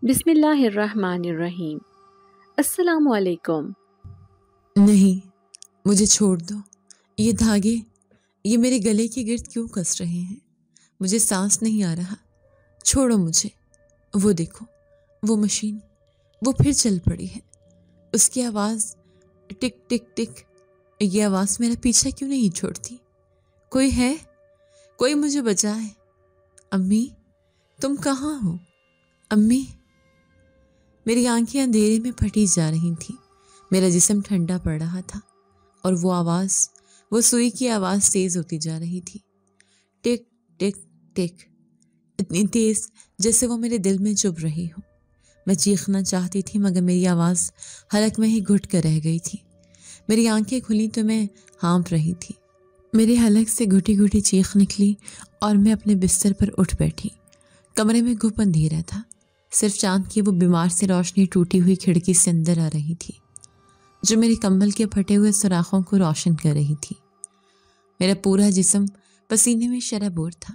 بسم اللہ الرحمن الرحیم۔ السلام علیکم۔ نہیں، مجھے چھوڑ دو۔ یہ دھاگے یہ میرے گلے کے گرد کیوں کس رہے ہیں؟ مجھے سانس نہیں آ رہا، چھوڑو مجھے۔ وہ دیکھو، وہ مشین، وہ پھر چل پڑی ہے۔ اس کی آواز ٹک ٹک ٹک، یہ آواز میرا پیچھا کیوں نہیں چھوڑتی؟ کوئی ہے؟ کوئی مجھے بچائے۔ امی، تم کہاں ہو؟ امی۔ میری آنکھیں اندھیرے میں پھٹی جا رہی تھیں، میرا جسم ٹھنڈا پڑ رہا تھا، اور وہ آواز، وہ سوئی کی آواز تیز ہوتی جا رہی تھی۔ ٹک ٹک ٹک، اتنی تیز جیسے وہ میرے دل میں چبھ رہی ہو۔ میں چیخنا چاہتی تھی مگر میری آواز حلق میں ہی گھٹ کر رہ گئی تھی۔ میری آنکھیں کھلی تو میں ہانپ رہی تھی۔ میرے حلق سے گھٹی گھٹی چیخ نکلی اور میں اپنے بستر پر اٹھ بیٹھی۔ کمرے میں گھپ اندھیرا تھا، صرف چاند کی وہ بیمار سی روشنی ٹوٹی ہوئی کھڑکی سے اندر آ رہی تھی، جو میرے کمبل کے پھٹے ہوئے سوراخوں کو روشن کر رہی تھی۔ میرا پورا جسم پسینے میں شرابور تھا،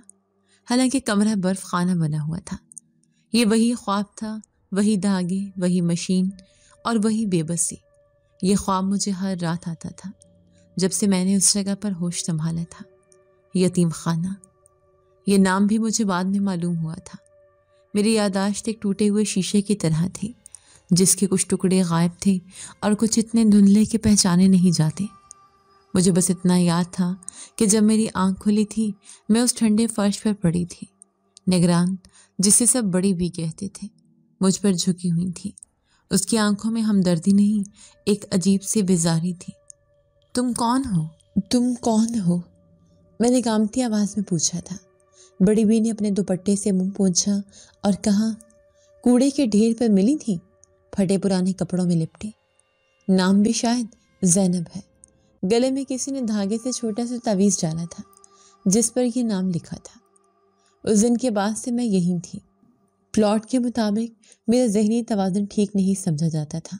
حالانکہ کمرہ برف خانہ بنا ہوا تھا۔ یہ وہی خواب تھا، وہی دھاگے، وہی مشین اور وہی بے بسی۔ یہ خواب مجھے ہر رات آتا تھا جب سے میں نے اس جگہ پر ہوش سنبھالا تھا، یتیم خانہ۔ یہ نام بھی مجھے بعد میں معلوم ہوا تھا۔ میری یادداشت ایک ٹوٹے ہوئے شیشے کی طرح تھی، جس کے کچھ ٹکڑے غائب تھے اور کچھ اتنے دھندلے کہ پہچانے نہیں جاتے۔ مجھے بس اتنا یاد تھا کہ جب میری آنکھ کھلی تھی، میں اس ٹھنڈے فرش پر پڑی تھی، نگران، جسے سب بڑی بھی کہتے تھے، مجھ پر جھکی ہوئی تھی۔ اس کی آنکھوں میں ہمدردی نہیں، ایک عجیب سی بیزاری تھی۔ تم کون ہو؟ تم کون ہو؟ میں نے کانپتی آواز میں پوچھا تھا۔ بڑی بی نے اپنے دوپٹے سے منہ پوچھا اور کہا، کوڑے کے ڈھیر پر ملی تھی، پھٹے پرانے کپڑوں میں لپٹے۔ نام بھی شاید زینب ہے۔ گلے میں کسی نے دھاگے سے چھوٹا سا تعویذ ڈالا تھا، جس پر یہ نام لکھا تھا۔ اس دن کے بعد سے میں یہیں تھی۔ پلاٹ کے مطابق میرا ذہنی توازن ٹھیک نہیں سمجھا جاتا تھا،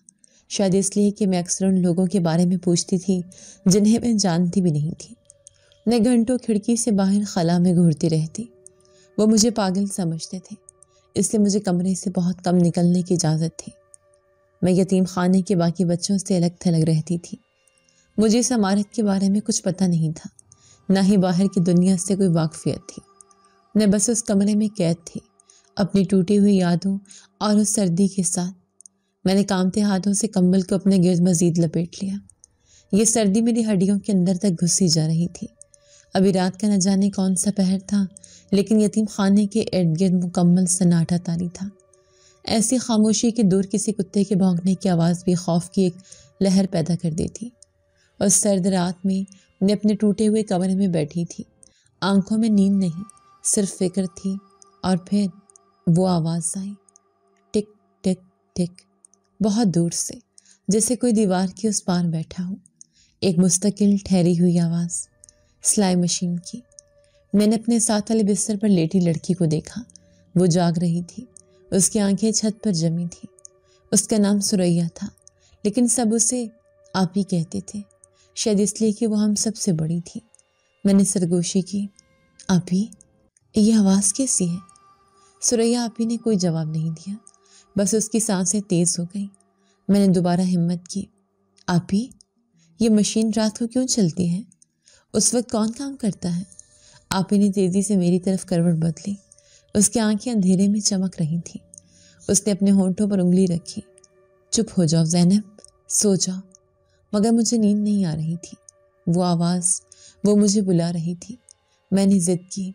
شاید اس لیے کہ میں اکثر ان لوگوں کے بارے میں پوچھتی تھی جنہیں میں جانتی بھی نہیں تھی۔ میں گھنٹوں کھڑکی سے باہر خلا میں گھورتی رہتی۔ وہ مجھے پاگل سمجھتے تھے، اس لیے مجھے کمرے سے بہت کم نکلنے کی اجازت تھی۔ میں یتیم خانے کے باقی بچوں سے الگ تھلگ رہتی تھی۔ مجھے اس عمارت کے بارے میں کچھ پتہ نہیں تھا، نہ ہی باہر کی دنیا سے کوئی واقفیت تھی۔ میں بس اس کمرے میں قید تھی، اپنی ٹوٹی ہوئی یادوں اور اس سردی کے ساتھ۔ میں نے کانپتے ہاتھوں سے کمبل کو اپنے گرد مزید لپیٹ لیا۔ یہ سردی میری ہڈیوں کے اندر تک گھسی جا رہی تھی۔ ابھی رات کا نہ جانے کون سا پہر تھا، لیکن یتیم خانے کے ارد گرد مکمل سناٹا طاری تھا، ایسی خاموشی کہ دور کسی کتے کے بھونکنے کی آواز بھی خوف کی ایک لہر پیدا کر دیتی۔ اور سرد رات میں اپنے ٹوٹے ہوئے کمرے میں بیٹھی تھی، آنکھوں میں نیند نہیں، صرف فکر تھی۔ اور پھر وہ آواز آئی، ٹک ٹک ٹک، بہت دور سے، جیسے کوئی دیوار کے اس پار بیٹھا ہو، ایک مستقل ٹھہری ہوئی آواز، سلائی مشین کی۔ میں نے اپنے ساتھ والے بستر پر لیٹی لڑکی کو دیکھا، وہ جاگ رہی تھی، اس کی آنکھیں چھت پر جمی تھی۔ اس کا نام سریا تھا، لیکن سب اسے آپی کہتے تھے، شاید اس لیے کہ وہ ہم سب سے بڑی تھی۔ میں نے سرگوشی کی، آپی، یہ آواز کیسی ہے؟ سریا آپی نے کوئی جواب نہیں دیا، بس اس کی سانسیں تیز ہو گئیں۔ میں نے دوبارہ ہمت کی، آپی، یہ مشین رات کو کیوں چلتی ہے؟ اس وقت کون کام کرتا ہے؟ آپی نے تیزی سے میری طرف کروٹ بدلی، اس کی آنکھیں اندھیرے میں چمک رہی تھیں۔ اس نے اپنے ہونٹوں پر انگلی رکھی، چپ ہو جاؤ زینب، سو جاؤ۔ مگر مجھے نیند نہیں آ رہی تھی۔ وہ آواز، وہ مجھے بلا رہی تھی۔ میں نے ضد کی،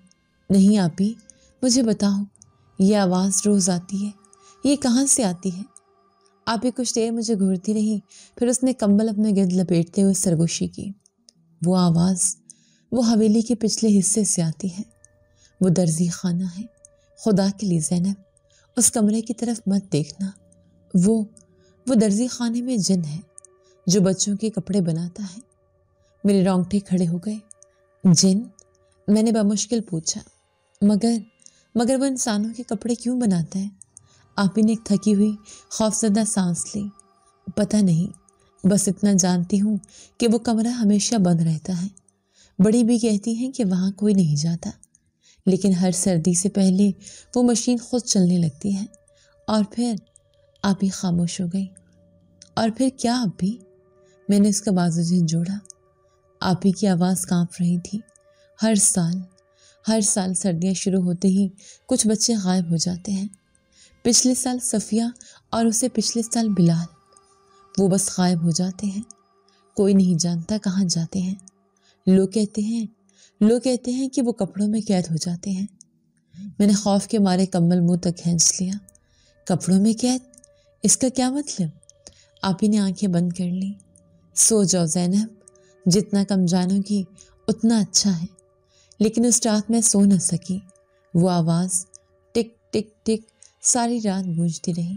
نہیں آپی، مجھے بتاؤ، یہ آواز روز آتی ہے، یہ کہاں سے آتی ہے؟ آپی کچھ دیر مجھے گھورتی رہی، پھر اس نے کمبل اپنے گرد لپیٹتے ہوئے سرگوشی کی، وہ آواز، وہ حویلی کے پچھلے حصے سے آتی ہے، وہ درزی خانہ ہے۔ خدا کے لیے زینب، اس کمرے کی طرف مت دیکھنا، وہ درزی خانے میں جن ہے جو بچوں کے کپڑے بناتا ہے۔ میرے رونگٹے کھڑے ہو گئے۔ جن؟ میں نے بمشکل پوچھا، مگر وہ انسانوں کے کپڑے کیوں بناتا ہے؟ آپی نے ایک تھکی ہوئی خوفزدہ سانس لی، پتہ نہیں، بس اتنا جانتی ہوں کہ وہ کمرہ ہمیشہ بند رہتا ہے۔ بڑی بھی کہتی ہیں کہ وہاں کوئی نہیں جاتا، لیکن ہر سردی سے پہلے وہ مشین خود چلنے لگتی ہے اور پھر آپ ہی خاموش ہو گئی۔ اور پھر کیا آپ بھی؟ میں نے اس کا بازو جھنجھوڑا۔ آپ ہی کی آواز کانپ رہی تھی۔ ہر سال سردیاں شروع ہوتے ہی کچھ بچے غائب ہو جاتے ہیں۔ پچھلے سال صفیہ اور اسے پچھلے سال بلال، وہ بس غائب ہو جاتے ہیں۔ کوئی نہیں جانتا کہاں جاتے ہیں۔ لوگ کہتے ہیں کہ وہ کپڑوں میں قید ہو جاتے ہیں۔ میں نے خوف کے مارے کمبل منہ تک کھینچ لیا۔ کپڑوں میں قید؟ اس کا کیا مطلب؟ آپ ہی نے آنکھیں بند کر لی۔ سو جاؤ زینب، جتنا کم جانو گی اتنا اچھا ہے۔ لیکن اس رات میں سو نہ سکی۔ وہ آواز ٹک ٹک ٹک ساری رات گونجتی رہی۔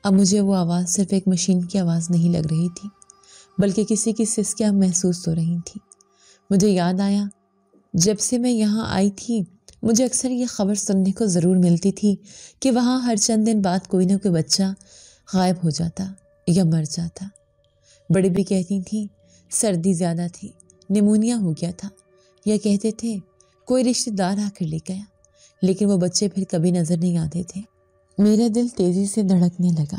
اب مجھے وہ آواز صرف ایک مشین کی آواز نہیں لگ رہی تھی، بلکہ کسی کی سسکیاں محسوس ہو رہی تھی۔ مجھے یاد آیا، جب سے میں یہاں آئی تھی مجھے اکثر یہ خبر سننے کو ضرور ملتی تھی کہ وہاں ہر چند دن بعد کوئی نہ کوئی بچہ غائب ہو جاتا یا مر جاتا۔ بڑی بھی کہتی تھی سردی زیادہ تھی، نیمونیا ہو گیا تھا، یا کہتے تھے کوئی رشتہ دار آ کر لے گیا، لیکن وہ بچے پھر کبھی نظر نہیں آتے تھے۔ میرا دل تیزی سے دھڑکنے لگا۔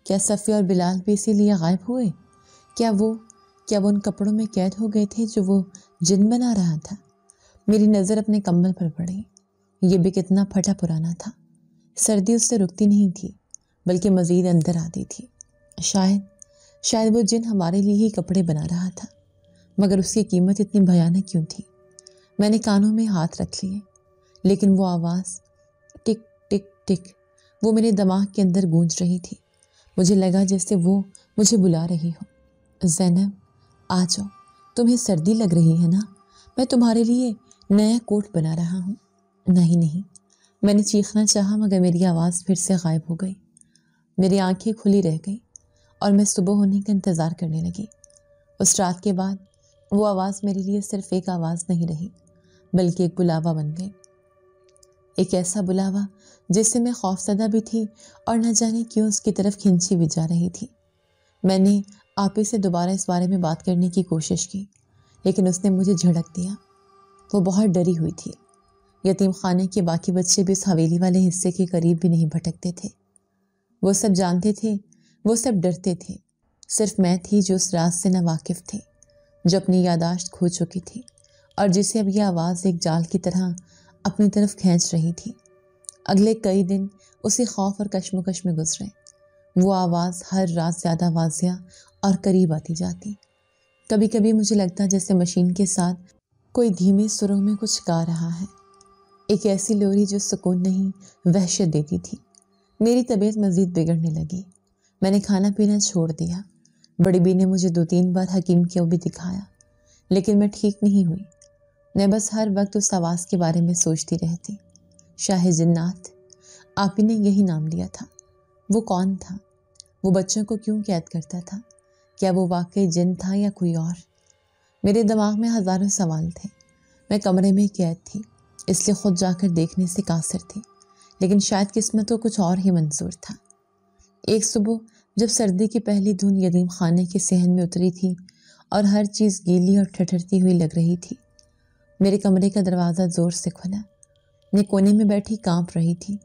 کیا صفیہ اور بلال بھی اسی لیے غائب ہوئے؟ کیا وہ ان کپڑوں میں قید ہو گئے تھے جو وہ جن بنا رہا تھا؟ میری نظر اپنے کمبل پر پڑی۔ یہ بھی کتنا پھٹا پرانا تھا۔ سردی اس سے رکتی نہیں تھی بلکہ مزید اندر آتی تھی۔ شاید وہ جن ہمارے لیے ہی کپڑے بنا رہا تھا، مگر اس کی قیمت اتنی بھیانک کیوں تھی؟ میں نے کانوں میں ہاتھ رکھ لیے، لیکن وہ آواز ٹک ٹک ٹک وہ میرے دماغ کے اندر گونج رہی تھی۔ مجھے لگا جیسے وہ مجھے بلا رہی ہو۔ زینب آ جاؤ، تمہیں سردی لگ رہی ہے نا؟ میں تمہارے لیے نیا کوٹ بنا رہا ہوں۔ نہیں، میں نے چیخنا چاہا مگر میری آواز پھر سے غائب ہو گئی۔ میری آنکھیں کھلی رہ گئی اور میں صبح ہونے کا انتظار کرنے لگی۔ اس رات کے بعد وہ آواز میرے لیے صرف ایک آواز نہیں رہی بلکہ ایک بلاوا بن گئی۔ ایک ایسا بلاوا جس سے میں خوفزدہ بھی تھی اور نہ جانے کیوں اس کی طرف کھینچی بھی جا رہی تھی۔ میں نے آپ ہی سے دوبارہ اس بارے میں بات کرنے کی کوشش کی، لیکن اس نے مجھے جھڑک دیا۔ وہ بہت ڈری ہوئی تھی۔ یتیم خانے کے باقی بچے بھی اس حویلی والے حصے کے قریب بھی نہیں بھٹکتے تھے۔ وہ سب جانتے تھے، وہ سب ڈرتے تھے۔ صرف میں تھی جو اس راز سے ناواقف تھی، جو اپنی یادداشت کھو چکی تھی اور جسے اب یہ آواز ایک جال کی طرح اپنی طرف کھینچ رہی تھی۔ اگلے کئی دن اسی خوف اور کشمکش میں گزرے۔ وہ آواز ہر رات زیادہ واضح اور قریب آتی جاتی۔ کبھی کبھی مجھے لگتا جیسے مشین کے ساتھ کوئی دھیمے سروں میں کچھ گا رہا ہے، ایک ایسی لوری جو سکون نہیں وحشت دیتی تھی۔ میری طبیعت مزید بگڑنے لگی۔ میں نے کھانا پینا چھوڑ دیا۔ بڑی بی نے مجھے 2-3 بار حکیم کو بھی دکھایا، لیکن میں ٹھیک نہیں ہوئی۔ میں بس ہر وقت اس آواز کے بارے میں سوچتی رہتی۔ شاہ جنات، آپ ہی نے یہی نام لیا تھا۔ وہ کون تھا؟ وہ بچوں کو کیوں قید کرتا تھا؟ کیا وہ واقعی جن تھا یا کوئی اور؟ میرے دماغ میں ہزاروں سوال تھے۔ میں کمرے میں قید تھی، اس لیے خود جا کر دیکھنے سے قاصر تھی، لیکن شاید قسمت کو کچھ اور ہی منظور تھا۔ ایک صبح جب سردی کی پہلی دھند یتیم خانے کے صحن میں اتری تھی اور ہر چیز گیلی اور ٹھٹھرتی ہوئی لگ رہی تھی، میرے کمرے کا دروازہ زور سے کھلا۔ میں کونے میں بیٹھی کانپ رہی تھی۔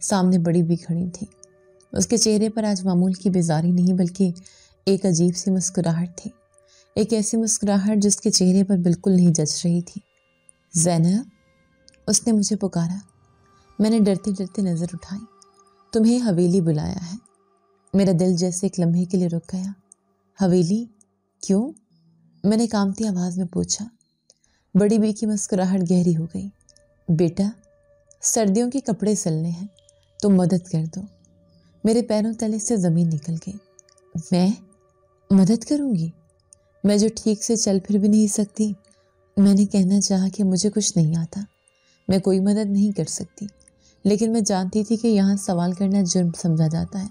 سامنے بڑی بھی کھڑی تھی۔ اس کے چہرے پر آج معمول کی بیزاری نہیں بلکہ ایک عجیب سی مسکراہٹ تھی، ایک ایسی مسکراہٹ جس کے چہرے پر بالکل نہیں جچ رہی تھی۔ زینب، اس نے مجھے پکارا۔ میں نے ڈرتے ڈرتے نظر اٹھائی۔ تمہیں حویلی بلایا ہے۔ میرا دل جیسے ایک لمحے کے لیے رک گیا۔ حویلی؟ کیوں؟ میں نے کانپتی آواز میں پوچھا۔ بڑی بی کی مسکراہٹ گہری ہو گئی۔ بیٹا، سردیوں کے کپڑے سلنے ہیں، تم مدد کر دو۔ میرے پیروں تلے سے زمین نکل گئی۔ میں مدد کروں گی؟ میں جو ٹھیک سے چل پھر بھی نہیں سکتی۔ میں نے کہنا چاہا کہ مجھے کچھ نہیں آتا، میں کوئی مدد نہیں کر سکتی، لیکن میں جانتی تھی کہ یہاں سوال کرنا جرم سمجھا جاتا ہے۔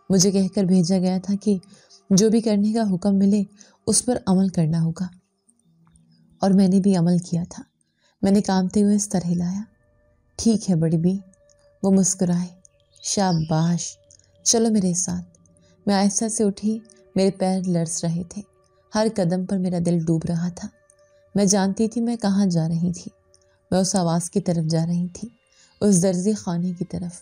مجھے کہہ کر بھیجا گیا تھا کہ جو بھی کرنے کا حکم ملے اس پر عمل کرنا ہوگا، اور میں نے بھی عمل کیا تھا۔ میں نے کانپتے ہوئے سر ہلایا۔ ٹھیک ہے بڑی بی، وہ مسکرائے۔ شاباش، چلو میرے ساتھ۔ میں آہستہ سے اٹھی، میرے پیر لرز رہے تھے، ہر قدم پر میرا دل ڈوب رہا تھا۔ میں جانتی تھی میں کہاں جا رہی تھی۔ میں اس آواز کی طرف جا رہی تھی، اس درزی خانے کی طرف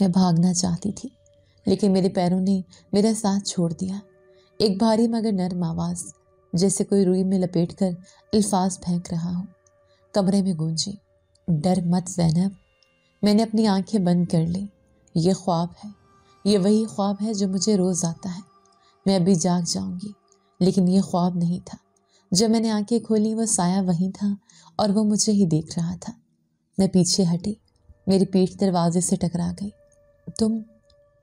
میں بھاگنا چاہتی تھی لیکن میرے پیروں نے میرا ساتھ چھوڑ دیا۔ ایک بھاری مگر نرم آواز جیسے کوئی روئی میں لپیٹ کر الفاظ پھینک رہا ہو کمرے میں گونجی، ڈر مت زینب۔ میں نے اپنی آنکھیں بند کر لی۔ یہ خواب ہے، یہ وہی خواب ہے جو مجھے روز آتا ہے۔ میں ابھی جاگ جاؤں گی، لیکن یہ خواب نہیں تھا۔ جب میں نے آنکھیں کھولی وہ سایہ وہیں تھا اور وہ مجھے ہی دیکھ رہا تھا۔ میں پیچھے ہٹی، میری پیٹھ دروازے سے ٹکرا گئی۔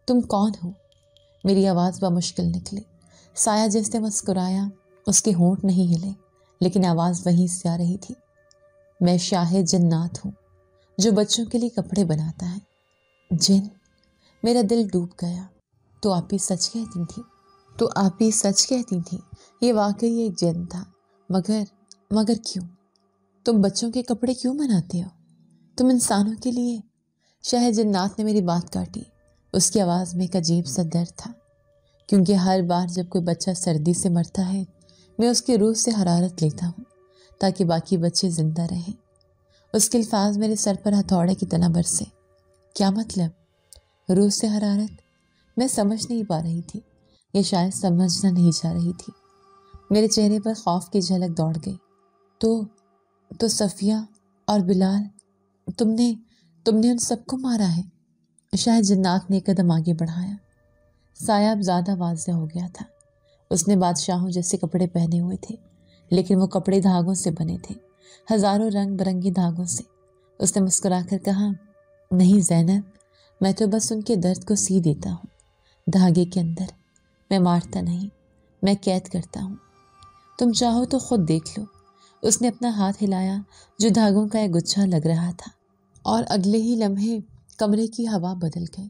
تم کون ہو؟ میری آواز بمشکل نکلی۔ سایہ جیسے مسکرایا، اس کے ہونٹ نہیں ہلے لیکن آواز وہیں سے آ رہی تھی۔ میں شاہ جنات ہوں جو بچوں کے لیے کپڑے بناتا ہے۔ جن؟ میرا دل ڈوب گیا۔ تو آپ ہی سچ کہتی تھی، یہ واقعی ایک جن تھا، مگر کیوں؟ تم بچوں کے کپڑے کیوں بناتے ہو؟ تم انسانوں کے لیے؟ شاہ جنات نے میری بات کاٹی۔ اس کی آواز میں ایک عجیب سا درد تھا، کیونکہ ہر بار جب کوئی بچہ سردی سے مرتا ہے میں اس کی روح سے حرارت لیتا ہوں تاکہ باقی بچے زندہ رہیں۔ اس کے الفاظ میرے سر پر ہتھوڑے کی طرح برسے۔ کیا مطلب؟ روح سے حرارت؟ میں سمجھ نہیں پا رہی تھی، یہ شاید سمجھنا نہیں چاہ رہی تھی۔ میرے چہرے پر خوف کی جھلک دوڑ گئی۔ تو صفیہ اور بلال، تم نے ان سب کو مارا ہے؟ شاہ جنات نے ایک قدم آگے بڑھایا۔ سایہ اب زیادہ واضح ہو گیا تھا۔ اس نے بادشاہوں جیسے کپڑے پہنے ہوئے تھے لیکن وہ کپڑے دھاگوں سے بنے تھے، ہزاروں رنگ برنگی دھاگوں سے۔ اس نے مسکرا کر کہا، نہیں زینب، میں تو بس ان کے درد کو سی دیتا ہوں دھاگے کے اندر۔ میں مارتا نہیں، میں قید کرتا ہوں۔ تم چاہو تو خود دیکھ لو۔ اس نے اپنا ہاتھ ہلایا جو دھاگوں کا ایک گچھا لگ رہا تھا، اور اگلے ہی لمحے کمرے کی ہوا بدل گئی۔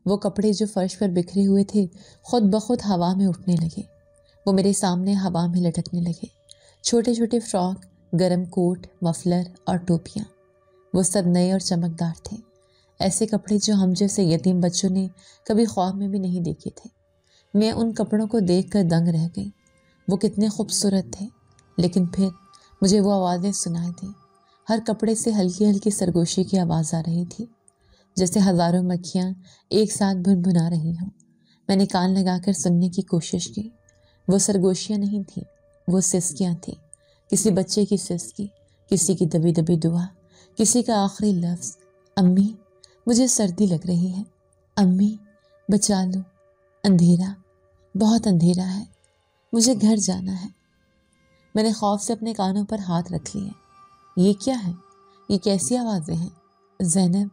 وہ کپڑے جو فرش پر بکھرے ہوئے تھے خود بخود ہوا میں اٹھنے لگے۔ وہ میرے سامنے ہوا میں لٹکنے لگے۔ چھوٹے چھوٹے فراک، گرم کوٹ، مفلر اور ٹوپیاں، وہ سب نئے اور چمکدار تھے۔ ایسے کپڑے جو ہم جیسے یتیم بچوں نے کبھی خواب میں بھی نہیں دیکھے تھے۔ میں ان کپڑوں کو دیکھ کر دنگ رہ گئی۔ وہ کتنے خوبصورت تھے، لیکن پھر مجھے وہ آوازیں سنائی دیں۔ ہر کپڑے سے ہلکی ہلکی سرگوشی کی آواز آ رہی تھی، جیسے ہزاروں مکھیاں ایک ساتھ بھنبھنا رہی ہوں۔ میں نے کان لگا کر سننے کی کوشش کی۔ وہ سرگوشیاں نہیں تھیں، وہ سسکیاں تھیں۔ کسی بچے کی سسکی، کسی کی دبی دبی دعا، کسی کا آخری لفظ، امی مجھے سردی لگ رہی ہے، امی بچا لو، اندھیرا، بہت اندھیرا ہے، مجھے گھر جانا ہے۔ میں نے خوف سے اپنے کانوں پر ہاتھ رکھ لیے۔ یہ کیا ہے؟ یہ کیسی آوازیں ہیں؟ زینب،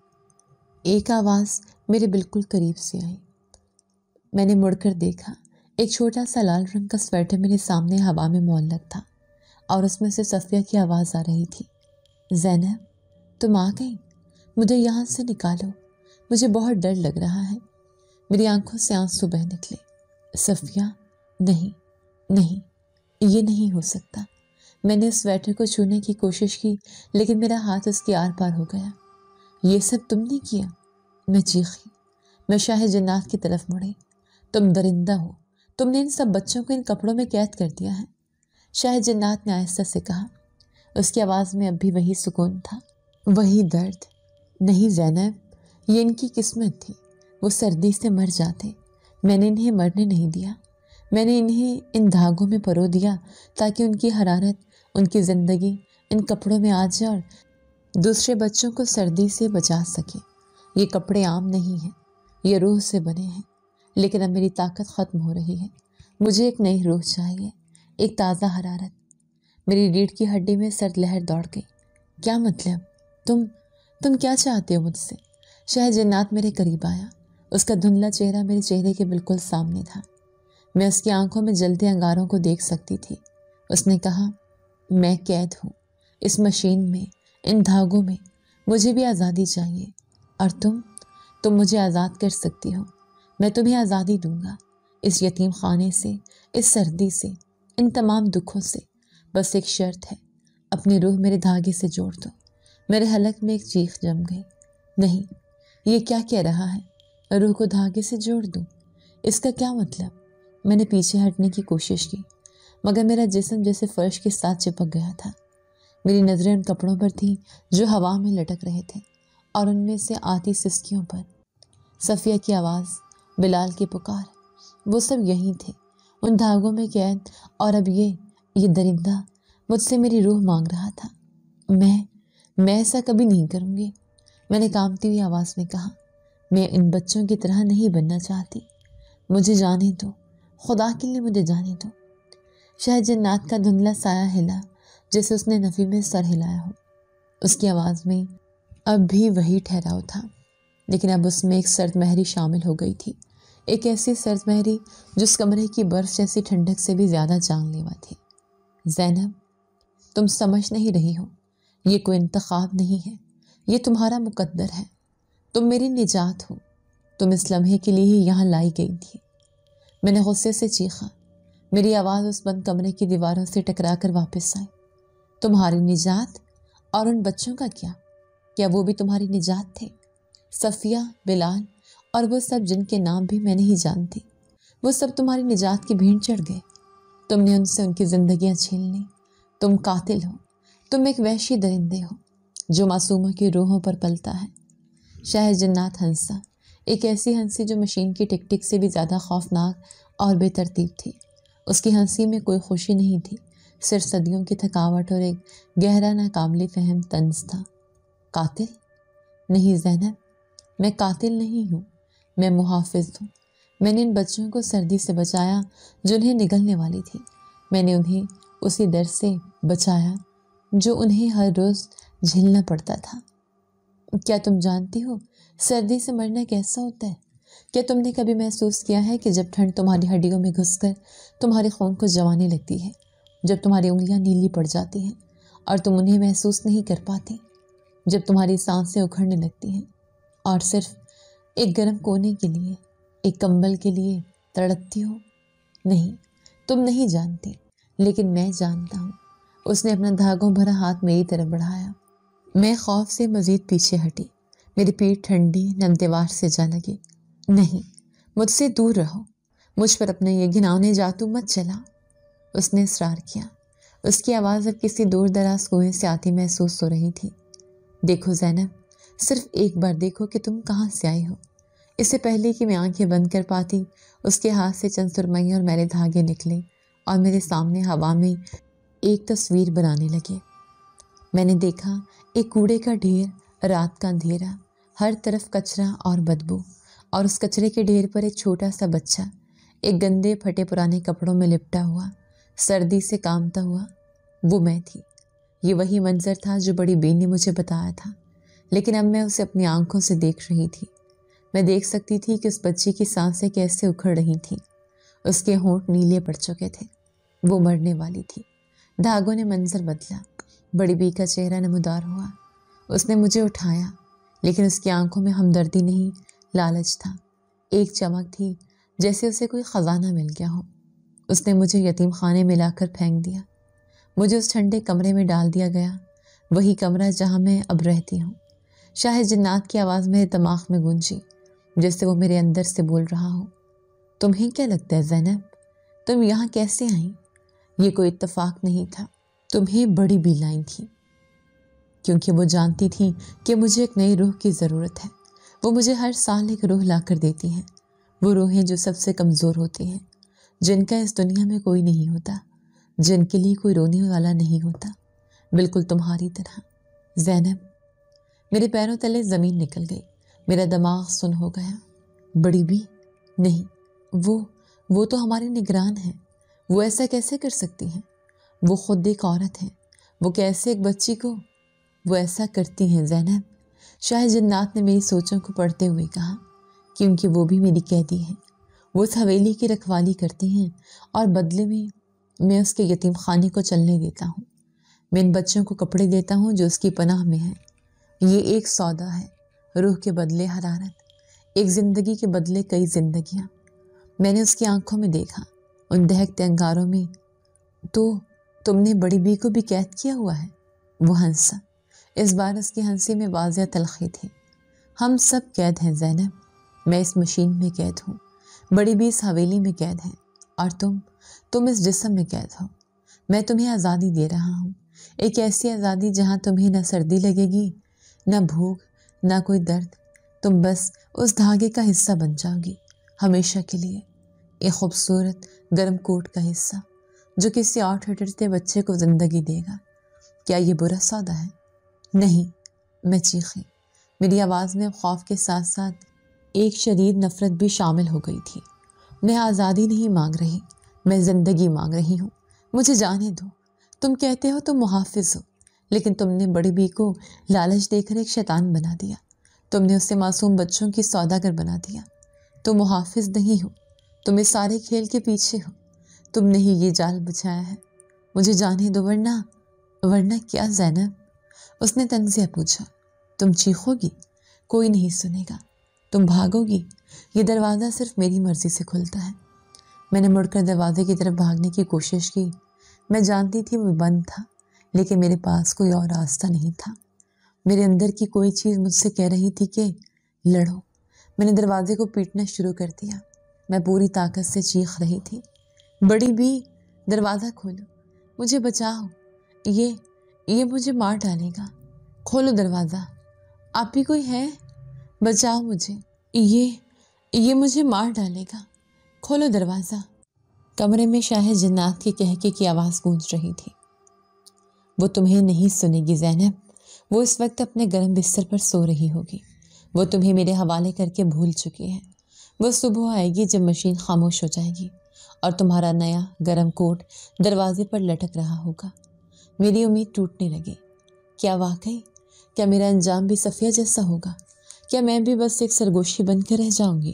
ایک آواز میرے بالکل قریب سے آئی۔ میں نے مڑ کر دیکھا، ایک چھوٹا سا لال رنگ کا سویٹر میرے سامنے ہوا میں معلق تھا اور اس میں سے صفیہ کی آواز آ رہی تھی، زینب تم آ گئی، مجھے یہاں سے نکالو، مجھے بہت ڈر لگ رہا ہے۔ میری آنکھوں سے آنسو بہہ نکلے۔ صفیہ، نہیں، یہ نہیں ہو سکتا۔ میں نے اس سویٹر کو چھونے کی کوشش کی لیکن میرا ہاتھ اس کے آر پار ہو گیا۔ یہ سب تم نے کیا؟ میں چیخی۔ میں شاہ جنات کی طرف مڑی۔ تم درندہ ہو، تم نے ان سب بچوں کو ان کپڑوں میں قید کر دیا ہے، شاہ جنات نے آہستہ سے کہا۔ اس کی آواز میں اب بھی وہی سکون تھا، وہی درد۔ نہیں زینب، یہ ان کی قسمت تھی، وہ سردی سے مر جاتے، میں نے انہیں مرنے نہیں دیا۔ میں نے انہیں ان دھاگوں میں پرو دیا تاکہ ان کی حرارت، ان کی زندگی ان کپڑوں میں آ جائے اور دوسرے بچوں کو سردی سے بچا سکے۔ یہ کپڑے عام نہیں ہیں، یہ روح سے بنے ہیں۔ لیکن اب میری طاقت ختم ہو رہی ہے، مجھے ایک نئی روح چاہیے، ایک تازہ حرارت۔ میری ریڑھ کی ہڈی میں سرد لہر دوڑ گئی۔ کیا مطلب؟ تم کیا چاہتے ہو مجھ سے؟ شاہ جنات میرے قریب آیا۔ اس کا دھندلا چہرہ میرے چہرے کے بالکل سامنے تھا۔ میں اس کی آنکھوں میں جلتے انگاروں کو دیکھ سکتی تھی۔ اس نے کہا، میں قید ہوں اس مشین میں، ان دھاگوں میں، مجھے بھی آزادی چاہیے۔ اور تم مجھے آزاد کر سکتی ہو، میں تمہیں آزادی دوں گا، اس یتیم خانے سے، اس سردی سے، ان تمام دکھوں سے۔ بس ایک شرط ہے، اپنی روح میرے دھاگے سے جوڑ دو۔ میرے حلق میں ایک چیخ جم گئی۔ نہیں، یہ کیا کہہ رہا ہے؟ روح کو دھاگے سے جوڑ دوں؟ اس کا کیا مطلب؟ میں نے پیچھے ہٹنے کی کوشش کی مگر میرا جسم جیسے فرش کے ساتھ چپک گیا تھا۔ میری نظریں ان کپڑوں پر تھیں جو ہوا میں لٹک رہے تھے اور ان میں سے آتی سسکیوں پر۔ صفیہ کی آواز، بلال کی پکار، وہ سب یہیں تھے، ان دھاگوں میں قید، اور اب یہ درندہ مجھ سے میری روح مانگ رہا تھا۔ میں ایسا کبھی نہیں کروں گی، میں نے کانپتی ہوئی آواز میں کہا۔ میں ان بچوں کی طرح نہیں بننا چاہتی، مجھے جانے دو، خدا کے لیے مجھے جانے دو۔ شاید جنات کا دھندلا سایہ ہلا جیسے اس نے نفی میں سر ہلایا ہو۔ اس کی آواز میں اب بھی وہی ٹھہراؤ تھا، لیکن اب اس میں ایک سرد مہری شامل ہو گئی تھی، ایک ایسی سرد مہری جس کمرے کی برف جیسی ٹھنڈک سے بھی زیادہ جان لیوا تھی۔ زینب، تم سمجھ نہیں رہی ہو، یہ کوئی انتخاب نہیں ہے، یہ تمہارا مقدر ہے، تم میری نجات ہو، تم اس لمحے کے لیے ہی یہاں لائی گئی تھی۔ میں نے غصے سے چیخا، میری آواز اس بند کمرے کی دیواروں سے ٹکرا کر واپس آئی۔ تمہاری نجات؟ اور ان بچوں کا کیا وہ بھی تمہاری نجات تھے؟ صفیہ، بلال اور وہ سب جن کے نام بھی میں نہیں جانتی، وہ سب تمہاری نجات کی بھیڑ چڑھ گئے، تم نے ان سے ان کی زندگیاں چھین لیں۔ تم قاتل ہو، تم ایک وحشی درندے ہو جو معصوموں کی روحوں پر پلتا ہے۔ شاہ جنات ہنسا، ایک ایسی ہنسی جو مشین کی ٹک ٹک سے بھی زیادہ خوفناک اور بے ترتیب تھی۔ اس کی ہنسی میں کوئی خوشی نہیں تھی، صرف صدیوں کی تھکاوٹ اور ایک گہرا ناقابل فہم طنز تھا۔ قاتل؟ نہیں زینب، میں قاتل نہیں ہوں، میں محافظ ہوں۔ میں نے ان بچوں کو سردی سے بچایا جو انہیں نگلنے والی تھی، میں نے انہیں اسی درد سے بچایا جو انہیں ہر روز جھیلنا پڑتا تھا۔ کیا تم جانتی ہو سردی سے مرنا کیسا ہوتا ہے؟ کیا تم نے کبھی محسوس کیا ہے کہ جب ٹھنڈ تمہاری ہڈیوں میں گھس کر تمہارے خون کو جوانے لگتی ہے، جب تمہاری انگلیاں نیلی پڑ جاتی ہیں اور تم انہیں محسوس نہیں کر پاتی، جب تمہاری سانسیں اکھڑنے لگتی ہیں اور صرف ایک گرم کونے کے لیے، ایک کمبل کے لیے تڑپتی ہو؟ نہیں، تم نہیں جانتی، لیکن میں جانتا ہوں۔ اس نے اپنا دھاگوں بھرا ہاتھ میری طرف بڑھایا۔ میں خوف سے مزید پیچھے ہٹی، میری پیٹھ ٹھنڈی نم دیوار سے جا لگی۔ نہیں، مجھ سے دور رہو، مجھ پر اپنا یہ گھناؤنے جادو مت چلا، اس نے اصرار کیا۔ اس کی آواز اب کسی دور دراز کنویں سے آتی محسوس ہو رہی تھی۔ دیکھو زینب، صرف ایک بار دیکھو کہ تم کہاں سے آئی ہو۔ اس سے پہلے کہ میں آنکھیں بند کر پاتی، اس کے ہاتھ سے چند سرمئی اور میلے دھاگے نکلے اور میرے سامنے ہوا میں ایک تصویر بنانے لگے۔ میں نے دیکھا ایک کوڑے کا ڈھیر، رات کا اندھیرا، ہر طرف کچرا اور بدبو، اور اس کچرے کے ڈھیر پر ایک چھوٹا سا بچہ، ایک گندے پھٹے پرانے کپڑوں میں لپٹا ہوا، سردی سے کامتا ہوا۔ وہ میں تھی۔ یہ وہی منظر تھا جو بڑی بی نے مجھے بتایا تھا، لیکن اب میں اسے اپنی آنکھوں سے دیکھ رہی تھی۔ میں دیکھ سکتی تھی کہ اس بچی کی سانسیں کیسے اکھڑ رہی تھیں، اس کے ہونٹ نیلے پڑ چکے تھے، وہ مرنے والی تھی۔ دھاگوں نے منظر بدلا، بڑی بی کا چہرہ نمودار ہوا۔ اس نے مجھے اٹھایا، لیکن اس کی آنکھوں میں ہمدردی نہیں، لالچ تھا۔ ایک چمک تھی جیسے اسے کوئی خزانہ مل گیا ہو۔ اس نے مجھے یتیم خانے میں لا کر پھینک دیا، مجھے اس ٹھنڈے کمرے میں ڈال دیا گیا، وہی کمرہ جہاں میں اب رہتی ہوں۔ شاہ جنات کی آواز میرے دماغ میں گونجی، جیسے وہ میرے اندر سے بول رہا ہو۔ تمہیں کیا لگتا ہے زینب، تم یہاں کیسے آئیں؟ یہ کوئی اتفاق نہیں تھا، تمہیں بڑی بی لائی تھی، کیونکہ وہ جانتی تھی کہ مجھے ایک نئی روح کی ضرورت ہے۔ وہ مجھے ہر سال ایک روح لا کر دیتی ہیں، وہ روحیں جو سب سے کمزور ہوتی ہیں، جن کا اس دنیا میں کوئی نہیں ہوتا، جن کے لیے کوئی رونے والا نہیں ہوتا، بالکل تمہاری طرح۔ زینب، میرے پیروں تلے زمین نکل گئی، میرا دماغ سن ہو گیا۔ بڑی بی؟ نہیں، وہ تو ہمارے نگران ہیں، وہ ایسا کیسے کر سکتی ہیں؟ وہ خود ایک عورت ہیں، وہ کیسے ایک بچی کو؟ وہ ایسا کرتی ہیں زینب، شاہ جنات نے میری سوچوں کو پڑھتے ہوئے کہا، کیونکہ وہ بھی میری قیدی ہیں، وہ اس حویلی کی رکھوالی کرتی ہیں اور بدلے میں اس کے یتیم خانے کو چلنے دیتا ہوں۔ میں ان بچوں کو کپڑے دیتا ہوں جو اس کی پناہ میں ہیں۔ یہ ایک سودا ہے، روح کے بدلے حرارت، ایک زندگی کے بدلے کئی زندگیاں۔ میں نے اس کی آنکھوں میں دیکھا، ان دہکتے انگاروں میں۔ تو تم نے بڑی بی کو بھی قید کیا ہوا ہے؟ وہ ہنسا، اس بار اس کی ہنسی میں واضح تلخی تھی۔ ہم سب قید ہیں زینب، میں اس مشین میں قید ہوں، بڑی بی اس حویلی میں قید ہے، اور تم اس جسم میں قید ہو۔ میں تمہیں آزادی دے رہا ہوں، ایک ایسی آزادی جہاں تمہیں نہ سردی لگے گی، نہ بھوک، نہ کوئی درد، تم بس اس دھاگے کا حصہ بن جاؤ گی ہمیشہ کے لیے، ایک خوبصورت گرم کوٹ کا حصہ جو کسی اور ٹھٹرتے بچے کو زندگی دے گا۔ کیا یہ برا سودا ہے؟ نہیں، میں چیخی۔ میری آواز میں خوف کے ساتھ ساتھ ایک شدید نفرت بھی شامل ہو گئی تھی۔ میں آزادی نہیں مانگ رہی، میں زندگی مانگ رہی ہوں۔ مجھے جانے دو۔ تم کہتے ہو تم محافظ ہو، لیکن تم نے بڑی بی کو لالچ دے کر ایک شیطان بنا دیا۔ تم نے اسے معصوم بچوں کی سوداگر بنا دیا۔ تم محافظ نہیں ہو، تم اس سارے کھیل کے پیچھے ہو۔ تم نے ہی یہ جال بچھایا ہے۔ مجھے جانے دو، ورنہ کیا زینب؟ اس نے طنزیہ پوچھا۔ تم چیخو گی؟ کوئی نہیں سنے گا۔ تم بھاگو گی؟ یہ دروازہ صرف میری مرضی سے کھلتا ہے۔ میں نے مڑ کر دروازے کی طرف بھاگنے کی کوشش کی۔ میں جانتی تھی وہ بند تھا، لیکن میرے پاس کوئی اور راستہ نہیں تھا۔ میرے اندر کی کوئی چیز مجھ سے کہہ رہی تھی کہ لڑو۔ میں نے دروازے کو پیٹنا شروع کر دیا۔ میں پوری طاقت سے چیخ رہی تھی، بڑی بی، دروازہ کھولو، مجھے بچاؤ، یہ مجھے مار ڈالے گا، کھولو دروازہ، آپ ہی کوئی ہے؟ بچاؤ مجھے، یہ مجھے مار ڈالے گا، کھولو دروازہ۔ کمرے میں شاہ جنات کے کہکے کی آواز گونج رہی تھی۔ وہ تمہیں نہیں سنے گی زینب، وہ اس وقت اپنے گرم بستر پر سو رہی ہوگی۔ وہ تمہیں میرے حوالے کر کے بھول چکی ہے۔ وہ صبح آئے گی جب مشین خاموش ہو جائے گی اور تمہارا نیا گرم کوٹ دروازے پر لٹک رہا ہوگا۔ میری امید ٹوٹنے لگی۔ کیا میرا انجام بھی صفیہ جیسا ہوگا؟ کیا میں بھی بس ایک سرگوشی بن کر رہ جاؤں گی،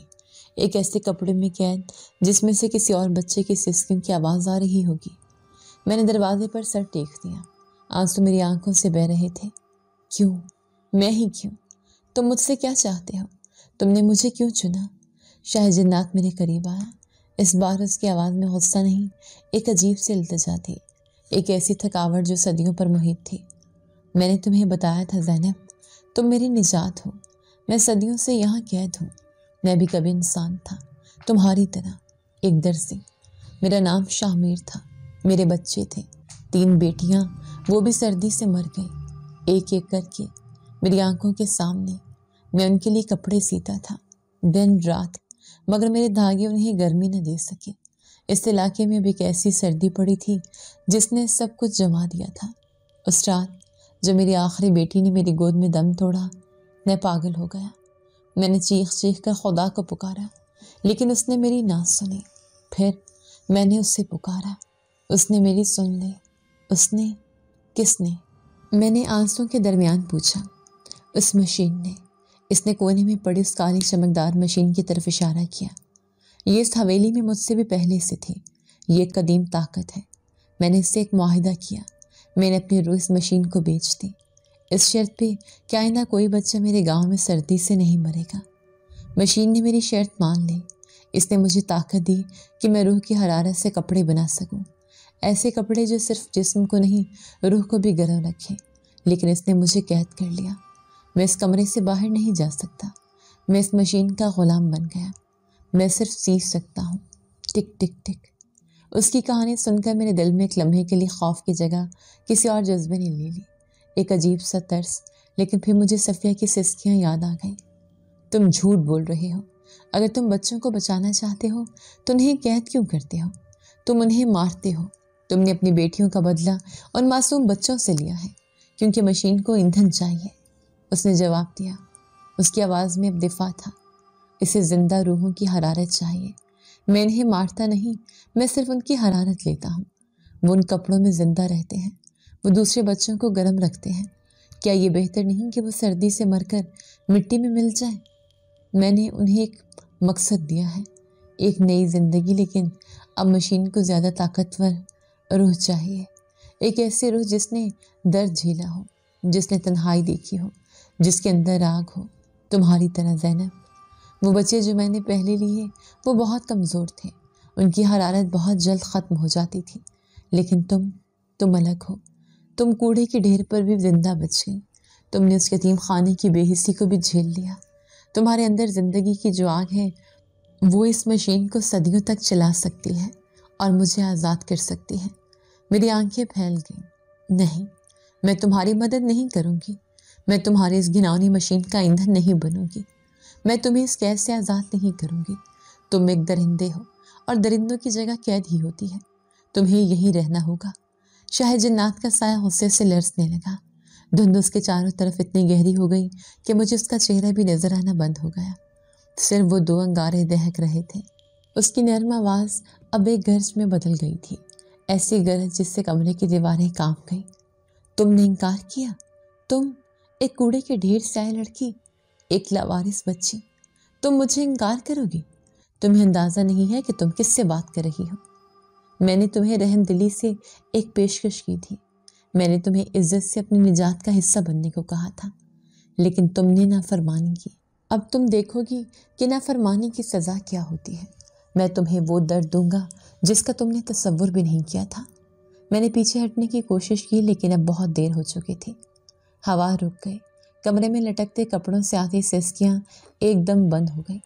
ایک ایسے کپڑے میں قید جس میں سے کسی اور بچے کی سسکن کی آواز آ رہی ہوگی؟ میں نے دروازے پر سر ٹیک دیا۔ آنسو میری آنکھوں سے بہہ رہے تھے۔ کیوں؟ میں ہی کیوں؟ تم مجھ سے کیا چاہتے ہو؟ تم نے مجھے کیوں چنا؟ شاہ جنات میرے قریب آیا۔ اس بار اس کی آواز میں غصہ نہیں، ایک عجیب سی التجا تھی، ایک ایسی تھکاوٹ جو صدیوں پر محیط تھی۔ میں نے تمہیں بتایا تھا زینب، تم میری نجات ہو۔ میں صدیوں سے یہاں قید ہوں۔ میں بھی کبھی انسان تھا، تمہاری طرح، ایک درزی۔ میرا نام شاہ میر تھا۔ میرے بچے تھے، 3 بیٹیاں، وہ بھی سردی سے مر گئی، ایک ایک کر کے میری آنکھوں کے سامنے۔ میں ان کے لیے کپڑے سیتا تھا دن رات، مگر میرے دھاگے انہیں گرمی نہ دے سکے۔ اس علاقے میں بھی ایک ایسی سردی پڑی تھی جس نے سب کچھ جما دیا تھا۔ اس رات جب میری آخری بیٹی نے میری گود میں دم توڑا، میں پاگل ہو گیا۔ میں نے چیخ چیخ کر خدا کو پکارا، لیکن اس نے میری نہ سنی۔ پھر میں نے اس سے پکارا، اس نے میری سن لی۔ اس نے؟ کس نے؟ میں نے آنسوں کے درمیان پوچھا۔ اس مشین نے۔ اس نے کونے میں پڑی اس کالی چمکدار مشین کی طرف اشارہ کیا۔ یہ اس حویلی میں مجھ سے بھی پہلے سے تھی، یہ ایک قدیم طاقت ہے۔ میں نے اس سے ایک معاہدہ کیا، میں نے اپنی روح اس مشین کو بیچ دی، اس شرط پہ کہ آئندہ کوئی بچہ میرے گاؤں میں سردی سے نہیں مرے گا۔ مشین نے میری شرط مان لی۔ اس نے مجھے طاقت دی کہ میں روح کی حرارت سے کپڑے بنا سکوں، ایسے کپڑے جو صرف جسم کو نہیں روح کو بھی گرم رکھیں۔ لیکن اس نے مجھے قید کر لیا۔ میں اس کمرے سے باہر نہیں جا سکتا۔ میں اس مشین کا غلام بن گیا۔ میں صرف سیکھ سکتا ہوں، ٹک ٹک ٹک۔ اس کی کہانی سن کر میرے دل میں ایک لمحے کے لیے خوف کی جگہ کسی اور جذبے نے لے لی، ایک عجیب سا ترس۔ لیکن پھر مجھے صفیہ کی سسکیاں یاد آ گئیں۔ تم جھوٹ بول رہے ہو۔ اگر تم بچوں کو بچانا چاہتے ہو تو انہیں قید کیوں کرتے ہو؟ تم انہیں مارتے ہو۔ تم نے اپنی بیٹیوں کا بدلہ ان معصوم بچوں سے لیا ہے، کیونکہ مشین کو ایندھن چاہیے۔ اس نے جواب دیا۔ اس کی آواز میں اب دفاع تھا۔ اسے زندہ روحوں کی حرارت چاہیے۔ میں انہیں مارتا نہیں، میں صرف ان کی حرارت لیتا ہوں۔ وہ ان کپڑوں میں زندہ رہتے ہیں، وہ دوسرے بچوں کو گرم رکھتے ہیں۔ کیا یہ بہتر نہیں کہ وہ سردی سے مر کر مٹی میں مل جائیں؟ میں نے انہیں ایک مقصد دیا ہے، ایک نئی زندگی، لیکن اب مشین کو زیادہ طاقتور روح چاہیے، ایک ایسی روح جس نے درد جھیلا ہو، جس نے تنہائی دیکھی ہو، جس کے اندر آگ ہو، تمہاری طرح زینب۔ وہ بچے جو میں نے پہلے لیے وہ بہت کمزور تھے، ان کی حرارت بہت جلد ختم ہو جاتی تھی، لیکن تم الگ ہو۔ تم کوڑے کے ڈھیر پر بھی زندہ بچ گئی۔ تم نے اس یتیم خانے کی بے حسی کو بھی جھیل لیا۔ تمہارے اندر زندگی کی جو آگ ہے وہ اس مشین کو صدیوں تک چلا سکتی ہے اور مجھے آزاد کر سکتی ہے۔ میری آنکھیں پھیل گئیں۔ نہیں، میں تمہاری مدد نہیں کروں گی، میں تمہاری اس گھناؤنی مشین کا ایندھن نہیں بنوں گی۔ میں تمہیں اس قید سے آزاد نہیں کروں گی۔ تم ایک درندے ہو اور درندوں کی جگہ قید ہی ہوتی ہے، تمہیں یہیں رہنا ہوگا۔ شاہ جنات کا سایہ غصے سے لرزنے لگا۔ دھند اس کے چاروں طرف اتنی گہری ہو گئی کہ مجھے اس کا چہرہ بھی نظر آنا بند ہو گیا، صرف وہ 2 انگارے دہک رہے تھے۔ اس کی نرم آواز اب ایک گرج میں بدل گئی تھی، ایسی گرج جس سے کمرے کی دیواریں کانپ گئیں۔ تم نے انکار کیا؟ تم، ایک کوڑے کے ڈھیر سے آئی لڑکی، ایک لاوارث بچی، تم مجھے انکار کرو گی؟ تمہیں اندازہ نہیں ہے کہ تم کس سے بات کر رہی ہو۔ میں نے تمہیں رحم دلی سے ایک پیشکش کی تھی، میں نے تمہیں عزت سے اپنی نجات کا حصہ بننے کو کہا تھا، لیکن تم نے نافرمانی کی۔ اب تم دیکھو گی کہ نافرمانی کی سزا کیا ہوتی ہے۔ میں تمہیں وہ درد دوں گا جس کا تم نے تصور بھی نہیں کیا تھا۔ میں نے پیچھے ہٹنے کی کوشش کی لیکن اب بہت دیر ہو چکی تھی۔ ہوا رک گئی، کمرے میں لٹکتے کپڑوں سے آتی سسکیاں ایک دم بند ہو گئی،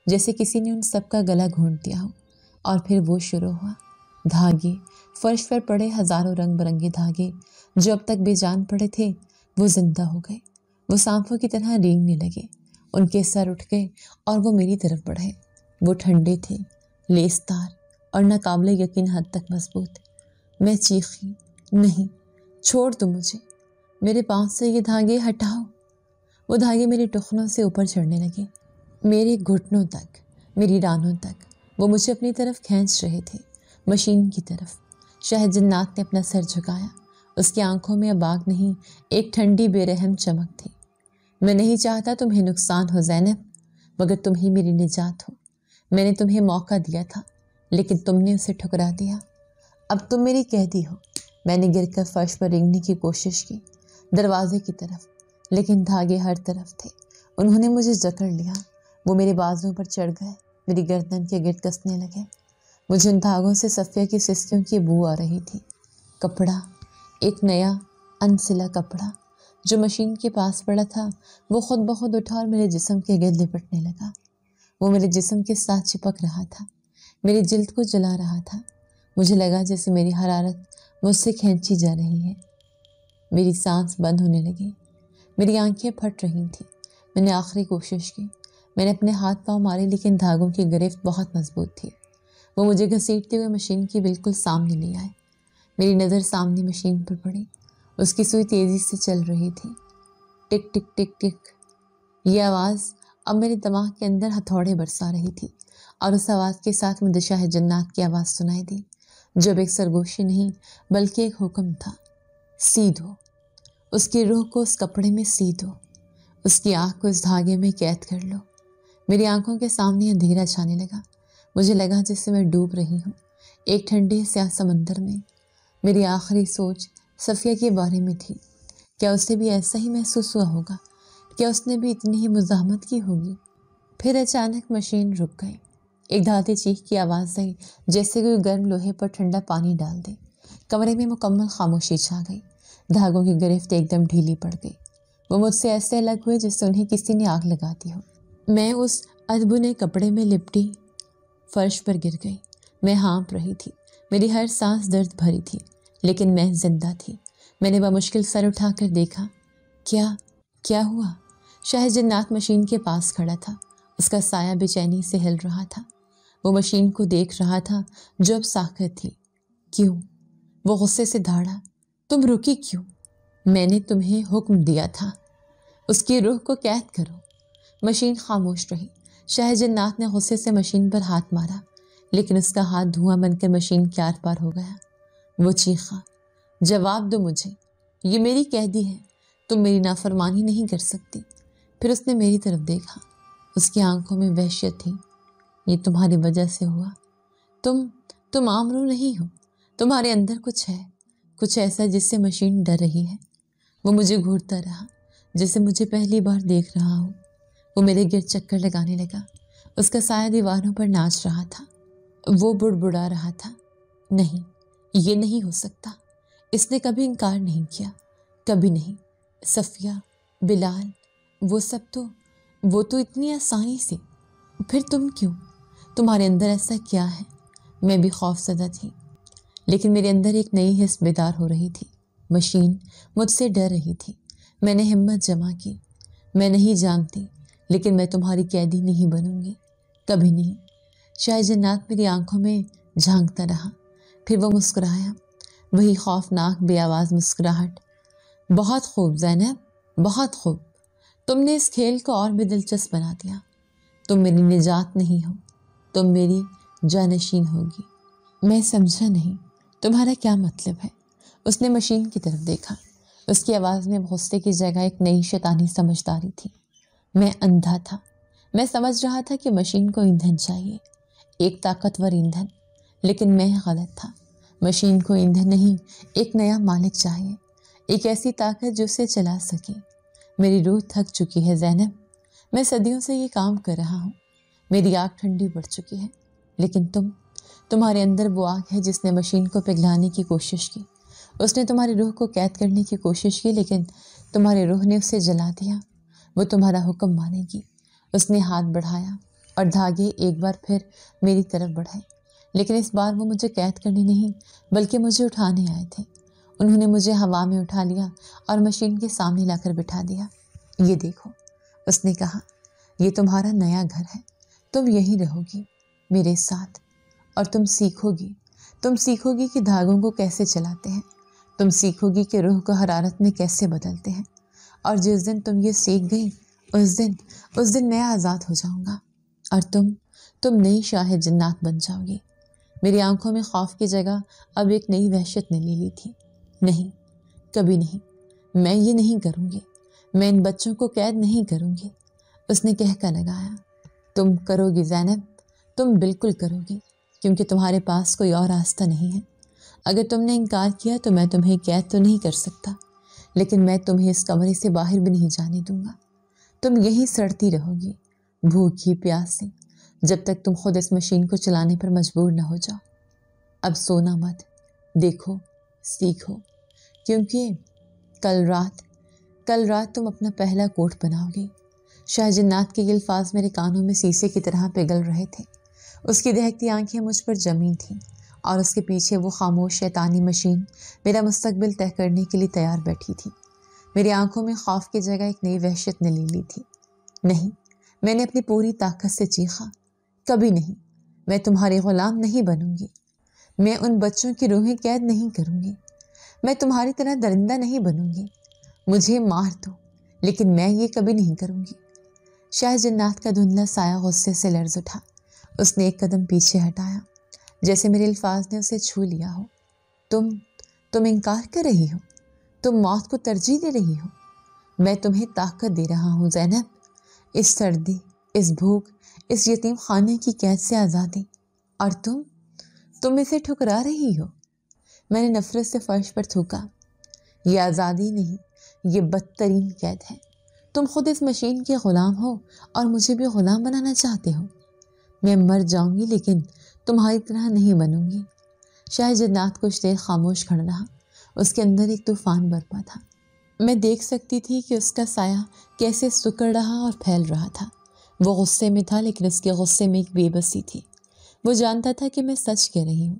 جیسے کسی نے ان سب کا گلا گھونٹ دیا ہو۔ اور پھر وہ شروع ہوا۔ دھاگے، فرش پر پڑے ہزاروں رنگ برنگے دھاگے جو اب تک بے جان پڑے تھے، وہ زندہ ہو گئے، وہ سانپوں کی طرح رینگنے لگے، ان کے سر اٹھ گئے اور وہ میری طرف بڑھے۔ وہ ٹھنڈے تھے، لیسدار اور ناقابل یقین حد تک مضبوط۔ میں چیخی، نہیں، چھوڑ دو مجھے، میرے پاؤں سے یہ دھاگے ہٹاؤ۔ وہ دھاگے میرے ٹخنوں سے اوپر چڑھنے لگے، میرے گھٹنوں تک، میری رانوں تک، وہ مجھے اپنی طرف کھینچ رہے تھے، مشین کی طرف۔ شاہ جنات نے اپنا سر جھکایا، اس کی آنکھوں میں اب آگ نہیں، ایک ٹھنڈی بے رحم چمک تھی۔ میں نہیں چاہتا تمہیں نقصان ہو زینب، مگر تم ہی میری نجات ہو۔ میں نے تمہیں موقع دیا تھا لیکن تم نے اسے ٹھکرا دیا، اب تم میری قیدی ہو۔ میں نے گر کر فرش پر رینگنے کی کوشش کی، دروازے کی طرف، لیکن دھاگے ہر طرف تھے، انہوں نے مجھے جکڑ لیا۔ وہ میرے بازوؤں پر چڑھ گئے، میری گردن کے گرد کسنے لگے۔ مجھے ان دھاگوں سے صفیہ کی سسکیوں کی بو آ رہی تھی۔ کپڑا، ایک نیا انسلا کپڑا جو مشین کے پاس پڑا تھا، وہ خود بخود اٹھا اور میرے جسم کے گرد لپٹنے لگا۔ وہ میرے جسم کے ساتھ چپک رہا تھا، میری جلد کو جلا رہا تھا۔ مجھے لگا جیسے میری حرارت مجھ سے کھینچی جا رہی ہے۔ میری سانس بند ہونے لگی، میری آنکھیں پھٹ رہی تھیں۔ میں نے آخری کوشش کی، میں نے اپنے ہاتھ پاؤں مارے لیکن دھاگوں کی گرفت بہت مضبوط تھی۔ وہ مجھے گھسیٹتے ہوئے مشین کی بالکل سامنے لے آئے۔ میری نظر سامنے مشین پر پڑی، اس کی سوئی تیزی سے چل رہی تھی، ٹک ٹک ٹک ٹک۔ یہ آواز اب میرے دماغ کے اندر ہتھوڑے برسا رہی تھی، اور اس آواز کے ساتھ مجھے شاہ جنات کی آواز سنائی دی، جو اب ایک سرگوشی نہیں بلکہ ایک حکم تھا، سی دو، اس کی روح کو اس کپڑے میں سی دو، اس کی آنکھ کو اس دھاگے میں قید کر لو۔ میری آنکھوں کے سامنے اندھیرا چھانے لگا، مجھے لگا جس سے میں ڈوب رہی ہوں ایک ٹھنڈے سیاہ سمندر میں۔ میری آخری سوچ صفیہ کے بارے میں تھی، کیا اسے بھی ایسا ہی محسوس ہوا ہوگا؟ کیا اس نے بھی اتنی ہی مزاحمت کی ہوگی؟ پھر اچانک مشین رک گئی، ایک دھاتی چیخ کی آواز آئی جیسے کوئی گرم لوہے پر ٹھنڈا پانی ڈال دے۔ کمرے میں مکمل خاموشی چھا گئی، دھاگوں کی گرفت ایک دم ڈھیلی پڑ گئی، وہ مجھ سے ایسے الگ ہوئے جس سے انہیں کسی نے آگ لگا دی ہو۔ میں اس ادبنے کپڑے میں لپٹی فرش پر گر گئی، میں ہانپ رہی تھی، میری ہر سانس درد بھری تھی، لیکن میں زندہ تھی۔ میں نے بمشکل سر اٹھا کر دیکھا، کیا ہوا؟ شاہ جنات مشین کے پاس کھڑا تھا، اس کا سایہ بے چینی سے ہل رہا تھا، وہ مشین کو دیکھ رہا تھا جو اب ساکت تھی۔ کیوں؟ وہ غصے سے دھاڑا، تم رکی کیوں؟ میں نے تمہیں حکم دیا تھا، اس کی روح کو قید کرو۔ مشین خاموش رہی، شاہ جنات نے غصے سے مشین پر ہاتھ مارا، لیکن اس کا ہاتھ دھواں بن کر مشین کے آر پار ہو گیا۔ وہ چیخا، جواب دو مجھے، یہ میری قیدی ہے، تم میری نافرمانی نہیں کر سکتی۔ پھر اس نے میری طرف دیکھا، اس کی آنکھوں میں وحشت تھی۔ یہ تمہاری وجہ سے ہوا، تم عام روح نہیں ہو، تمہارے اندر کچھ ہے، کچھ ایسا جس سے مشین ڈر رہی ہے۔ وہ مجھے گھورتا رہا جیسے مجھے پہلی بار دیکھ رہا ہوں۔ وہ میرے گرد چکر لگانے لگا، اس کا سایہ دیواروں پر ناچ رہا تھا۔ وہ بڑبڑا رہا تھا، نہیں، یہ نہیں ہو سکتا، اس نے کبھی انکار نہیں کیا، کبھی نہیں۔ صفیہ، بلال، وہ تو اتنی آسانی سے، پھر تم کیوں؟ تمہارے اندر ایسا کیا ہے؟ میں بھی خوف زدہ تھی، لیکن میرے اندر ایک نئی حس بیدار ہو رہی تھی۔ مشین مجھ سے ڈر رہی تھی۔ میں نے ہمت جمع کی، میں نہیں جانتی، لیکن میں تمہاری قیدی نہیں بنوں گی، کبھی نہیں۔ شاہ جنات میری آنکھوں میں جھانکتا رہا، پھر وہ مسکرایا، وہی خوفناک بے آواز مسکراہٹ۔ بہت خوب زینب، بہت خوب، تم نے اس کھیل کو اور بھی دلچسپ بنا دیا۔ تم میری نجات نہیں ہو، تم میری جانشین ہوگی۔ میں سمجھا نہیں، تمہارا کیا مطلب ہے؟ اس نے مشین کی طرف دیکھا، اس کی آواز میں غصے کی جگہ ایک نئی شیطانی سمجھداری تھی۔ میں اندھا تھا، میں سمجھ رہا تھا کہ مشین کو ایندھن چاہیے، ایک طاقتور ایندھن، لیکن میں غلط تھا۔ مشین کو ایندھن نہیں، ایک نیا مالک چاہیے، ایک ایسی طاقت جو اسے چلا سکے۔ میری روح تھک چکی ہے زینب، میں صدیوں سے یہ کام کر رہا ہوں، میری آگ ٹھنڈی پڑ چکی ہے، لیکن تمہارے اندر وہ آگ ہے جس نے مشین کو پگھلانے کی کوشش کی۔ اس نے تمہاری روح کو قید کرنے کی کوشش کی، لیکن تمہاری روح نے اسے جلا دیا۔ وہ تمہارا حکم مانے گی۔ اس نے ہاتھ بڑھایا اور دھاگے ایک بار پھر میری طرف بڑھے، لیکن اس بار وہ مجھے قید کرنے نہیں بلکہ مجھے اٹھانے آئے تھے۔ انہوں نے مجھے ہوا میں اٹھا لیا اور مشین کے سامنے لا کر بٹھا دیا۔ یہ دیکھو، اس نے کہا، یہ تمہارا نیا گھر ہے، تم یہیں رہو گی میرے ساتھ، اور تم سیکھو گی کہ دھاگوں کو کیسے چلاتے ہیں، تم سیکھو گی کہ روح کو حرارت میں کیسے بدلتے ہیں، اور جس دن تم یہ سیکھ گئی اس دن میں آزاد ہو جاؤں گا، اور تم نئی شاہ جنات بن جاؤ گی۔ میری آنکھوں میں خوف کی جگہ اب ایک نئی وحشت نے لے لی تھی۔ نہیں، کبھی نہیں، میں یہ نہیں کروں گی، میں ان بچوں کو قید نہیں کروں گی۔ اس نے کہہ کر لگایا، تم کرو گی زینب، تم بالکل کرو گی، کیونکہ تمہارے پاس کوئی اور راستہ نہیں ہے۔ اگر تم نے انکار کیا تو میں تمہیں قید تو نہیں کر سکتا، لیکن میں تمہیں اس کمرے سے باہر بھی نہیں جانے دوں گا۔ تم یہیں سڑتی رہو گی، بھوکی پیاسی، جب تک تم خود اس مشین کو چلانے پر مجبور نہ ہو جاؤ۔ اب سونا مت، دیکھو، سیکھو، کیونکہ کل رات تم اپنا پہلا کوٹ بناؤ گی۔ شاہ جنات کے یہ الفاظ میرے کانوں میں سیسے کی طرح پگھل رہے تھے۔ اس کی دہکتی آنکھیں مجھ پر جمی تھیں، اور اس کے پیچھے وہ خاموش شیطانی مشین میرا مستقبل طے کرنے کے لیے تیار بیٹھی تھی۔ میری آنکھوں میں خوف کی جگہ ایک نئی وحشت نے لے لی تھی۔ نہیں، میں نے اپنی پوری طاقت سے چیخا، کبھی نہیں، میں تمہارے غلام نہیں بنوں گی، میں ان بچوں کی روحیں قید نہیں کروں گی، میں تمہاری طرح درندہ نہیں بنوں گی۔ مجھے مار دو، لیکن میں یہ کبھی نہیں کروں گی۔ شاہ جنات کا دھندلا سایہ غصے سے لرز اٹھا۔ اس نے ایک قدم پیچھے ہٹایا، جیسے میرے الفاظ نے اسے چھو لیا ہو۔ تم انکار کر رہی ہو، تم موت کو ترجیح دے رہی ہو۔ میں تمہیں طاقت دے رہا ہوں زینب، اس سردی، اس بھوک، اس یتیم خانے کی قید سے آزادی، اور تم اسے ٹھکرا رہی ہو۔ میں نے نفرت سے فرش پر تھوکا، یہ آزادی نہیں، یہ بدترین قید ہے۔ تم خود اس مشین کے غلام ہو اور مجھے بھی غلام بنانا چاہتے ہو۔ میں مر جاؤں گی، لیکن تمہاری طرح نہیں بنوں گی۔ شاہ جنات کچھ دیر خاموش کھڑا رہا، اس کے اندر ایک طوفان برپا تھا۔ میں دیکھ سکتی تھی کہ اس کا سایہ کیسے سکڑ رہا اور پھیل رہا تھا۔ وہ غصے میں تھا، لیکن اس کے غصے میں ایک بے بسی تھی۔ وہ جانتا تھا کہ میں سچ کہہ رہی ہوں،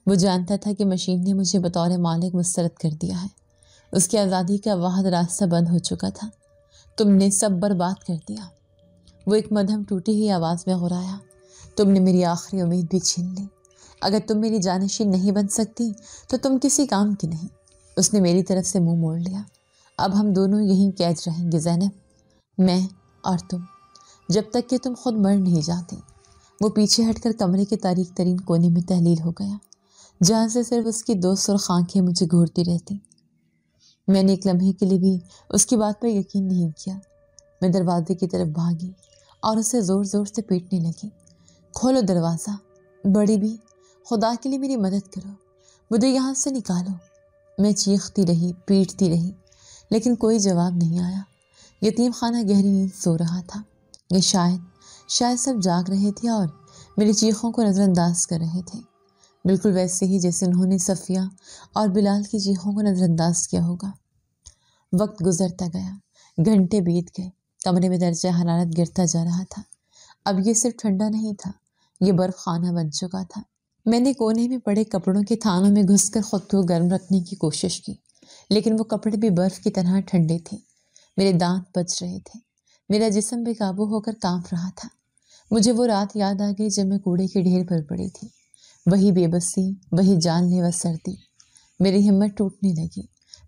وہ جانتا تھا کہ مشین نے مجھے بطور مالک مسترد کر دیا ہے، اس کی آزادی کا واحد راستہ بند ہو چکا تھا۔ تم نے سب برباد کر دیا، وہ ایک مدھم ٹوٹی ہوئی آواز میں غرایا۔ تم نے میری آخری امید بھی چھین لی۔ اگر تم میری جانشین نہیں بن سکتی تو تم کسی کام کی نہیں۔ اس نے میری طرف سے منہ موڑ لیا۔ اب ہم دونوں یہیں قید رہیں گے زینب، میں اور تم، جب تک کہ تم خود مر نہیں جاتی۔ وہ پیچھے ہٹ کر کمرے کے تاریک ترین کونے میں تحلیل ہو گیا، جہاں سے صرف اس کی 2 سرخ آنکھیں مجھے گھورتی رہتی۔ میں نے ایک لمحے کے لیے بھی اس کی بات پر یقین نہیں کیا۔ میں دروازے کی طرف بھاگی اور اسے زور زور سے پیٹنے لگی۔ کھولو دروازہ، بڑی بھی، خدا کے لیے میری مدد کرو، مجھے یہاں سے نکالو۔ میں چیختی رہی، پیٹتی رہی، لیکن کوئی جواب نہیں آیا۔ یتیم خانہ گہری نیند سو رہا تھا۔ یہ شاید سب جاگ رہے تھے اور میری چیخوں کو نظر انداز کر رہے تھے، بالکل ویسے ہی جیسے انہوں نے صفیہ اور بلال کی چیخوں کو نظر انداز کیا ہوگا۔ وقت گزرتا گیا، گھنٹے بیت گئے، کمرے میں درجہ حرارت گرتا جا رہا تھا۔ اب یہ صرف ٹھنڈا نہیں تھا، یہ برف خانہ بن چکا تھا۔ میں نے کونے میں پڑے کپڑوں کے تھانوں میں گھس کر خود کو گرم رکھنے کی کوشش کی، لیکن وہ کپڑے بھی برف کی طرح ٹھنڈے تھے۔ میرے دانت بج رہے تھے، میرا جسم بے قابو ہو کر کانپ رہا تھا۔ مجھے وہ رات یاد آ گئی جب میں کوڑے کے ڈھیر پر پڑی تھی۔ وہی بے بسی، وہی جان لیوا سردی۔ میری ہمت ٹوٹنے لگی۔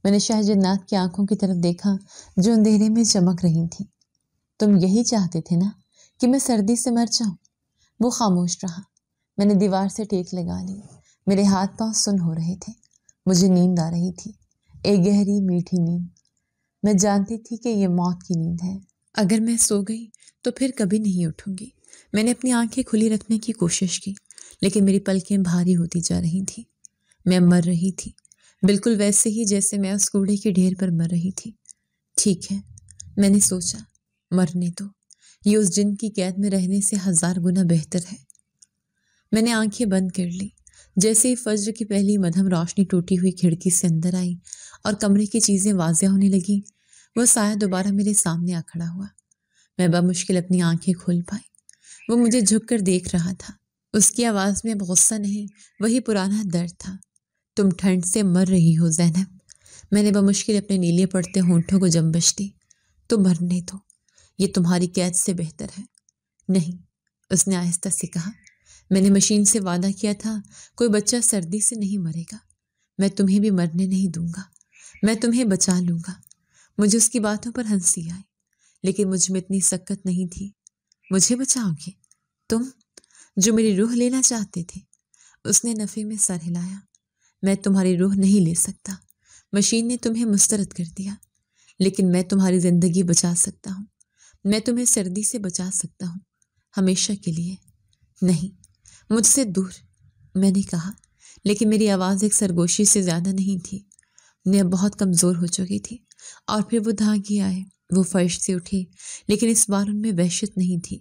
میں نے شاہ جنات کی آنکھوں کی طرف دیکھا جو اندھیرے میں چمک رہی تھیں۔ تم یہی چاہتے تھے نا کہ میں سردی سے مر جاؤں؟ وہ خاموش رہا۔ میں نے دیوار سے ٹیک لگا لی۔ میرے ہاتھ پاؤں سن ہو رہے تھے۔ مجھے نیند آ رہی تھی، ایک گہری میٹھی نیند۔ میں جانتی تھی کہ یہ موت کی نیند ہے۔ اگر میں سو گئی تو پھر کبھی نہیں اٹھوں گی۔ میں نے اپنی آنکھیں کھلی رکھنے کی کوشش کی، لیکن میری پلکیں بھاری ہوتی جا رہی تھیں۔ میں مر رہی تھی، بالکل ویسے ہی جیسے میں اس کوڑے کے ڈھیر پر مر رہی تھی۔ ٹھیک ہے، میں نے سوچا، مرنے دو، یہ اس جن کی قید میں رہنے سے 1000 گنا بہتر ہے۔ میں نے آنکھیں بند کر لی۔ جیسے ہی فجر کی پہلی مدھم روشنی ٹوٹی ہوئی کھڑکی سے اندر آئی اور کمرے کی چیزیں واضح ہونے لگیں، وہ سایہ دوبارہ میرے سامنے آ کھڑا ہوا۔ میں بمشکل اپنی آنکھیں کھول پائی۔ وہ مجھے جھک کر دیکھ رہا تھا۔ اس کی آواز میں اب غصہ نہیں، وہی پرانا درد تھا۔ تم ٹھنڈ سے مر رہی ہو زینب۔ میں نے بمشکل اپنے نیلے پڑتے ہونٹوں کو جنبش دی۔ تو مرنے دو، یہ تمہاری قید سے بہتر ہے۔ نہیں، اس نے آہستہ سے کہا، میں نے مشین سے وعدہ کیا تھا کوئی بچہ سردی سے نہیں مرے گا۔ میں تمہیں بھی مرنے نہیں دوں گا، میں تمہیں بچا لوں گا۔ مجھے اس کی باتوں پر ہنسی آئی، لیکن مجھ میں اتنی سکت نہیں تھی۔ مجھے بچاؤ گے تم، جو میری روح لینا چاہتے تھے؟ اس نے نفی میں سر ہلایا۔ میں تمہاری روح نہیں لے سکتا، مشین نے تمہیں مسترد کر دیا، لیکن میں تمہاری زندگی بچا سکتا ہوں۔ میں تمہیں سردی سے بچا سکتا ہوں، ہمیشہ کے لیے۔ نہیں، مجھ سے دور، میں نے کہا، لیکن میری آواز ایک سرگوشی سے زیادہ نہیں تھی۔ میں اب بہت کمزور ہو چکی تھی۔ اور پھر وہ دھاگے آئے، وہ فرش سے اٹھے، لیکن اس بار ان میں وحشت نہیں تھی۔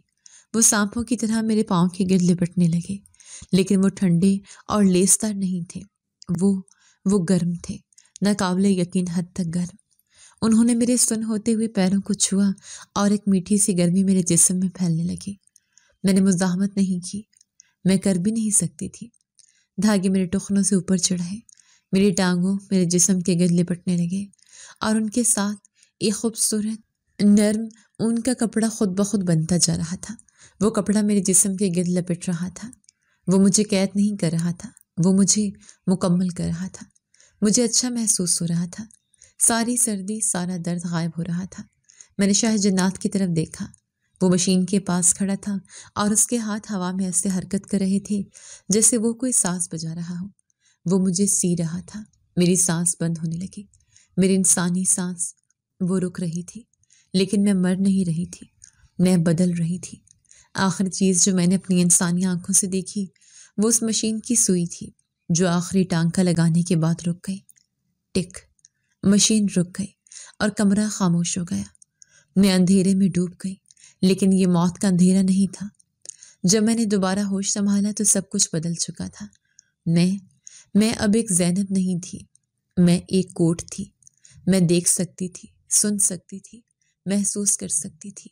وہ سانپوں کی طرح میرے پاؤں کے گرد لپٹنے لگے، لیکن وہ ٹھنڈے اور لیسدار نہیں تھے۔ وہ گرم تھے، ناقابل یقین حد تک گرم۔ انہوں نے میرے سن ہوتے ہوئے پیروں کو چھوا اور ایک میٹھی سی گرمی میرے جسم میں پھیلنے لگی۔ میں نے مزاحمت نہیں کی، میں کر بھی نہیں سکتی تھی۔ دھاگے میرے ٹخنوں سے اوپر چڑھے، میری ٹانگوں میرے جسم کے گرد لپٹنے لگے، اور ان کے ساتھ ایک خوبصورت نرم اون کا کپڑا خود بخود بنتا جا رہا تھا۔ وہ کپڑا میرے جسم کے گرد لپٹ رہا تھا۔ وہ مجھے قید نہیں کر رہا تھا، وہ مجھے مکمل کر رہا تھا۔ مجھے اچھا محسوس ہو رہا تھا، ساری سردی، سارا درد غائب ہو رہا تھا۔ میں نے شاہ جنات کی طرف دیکھا۔ وہ مشین کے پاس کھڑا تھا اور اس کے ہاتھ ہوا میں ایسے حرکت کر رہے تھے جیسے وہ کوئی سانس بجا رہا ہو۔ وہ مجھے سی رہا تھا۔ میری سانس بند ہونے لگی، میری انسانی سانس۔ وہ رک رہی تھی، لیکن میں مر نہیں رہی تھی، میں بدل رہی تھی۔ آخری چیز جو میں نے اپنی انسانی آنکھوں سے دیکھی وہ اس مشین کی سوئی تھی جو آخری ٹانکا لگانے کے بعد رک گئی۔ ٹک، مشین رک گئی اور کمرہ خاموش ہو گیا۔ میں اندھیرے میں ڈوب گئی، لیکن یہ موت کا اندھیرا نہیں تھا۔ جب میں نے دوبارہ ہوش سنبھالا تو سب کچھ بدل چکا تھا۔ میں اب ایک زینب نہیں تھی، میں ایک کوٹ تھی۔ میں دیکھ سکتی تھی، سن سکتی تھی، محسوس کر سکتی تھی،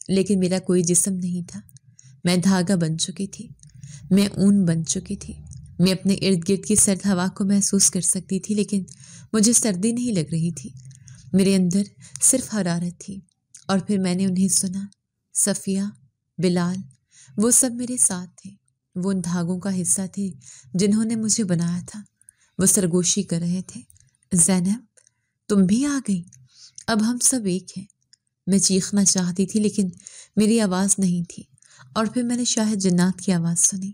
لیکن میرا کوئی جسم نہیں تھا۔ میں دھاگا بن چکی تھی، میں اون بن چکی تھی۔ میں اپنے ارد گرد کی سرد ہوا کو محسوس کر سکتی تھی، لیکن مجھے سردی نہیں لگ رہی تھی۔ میرے اندر صرف حرارت تھی۔ اور پھر میں نے انہیں سنا، صفیہ، بلال، وہ سب میرے ساتھ تھے۔ وہ ان دھاگوں کا حصہ تھے جنہوں نے مجھے بنایا تھا۔ وہ سرگوشی کر رہے تھے، زینب تم بھی آ گئی، اب ہم سب ایک ہیں۔ میں چیخنا چاہتی تھی لیکن میری آواز نہیں تھی۔ اور پھر میں نے شاہ جنات کی آواز سنی،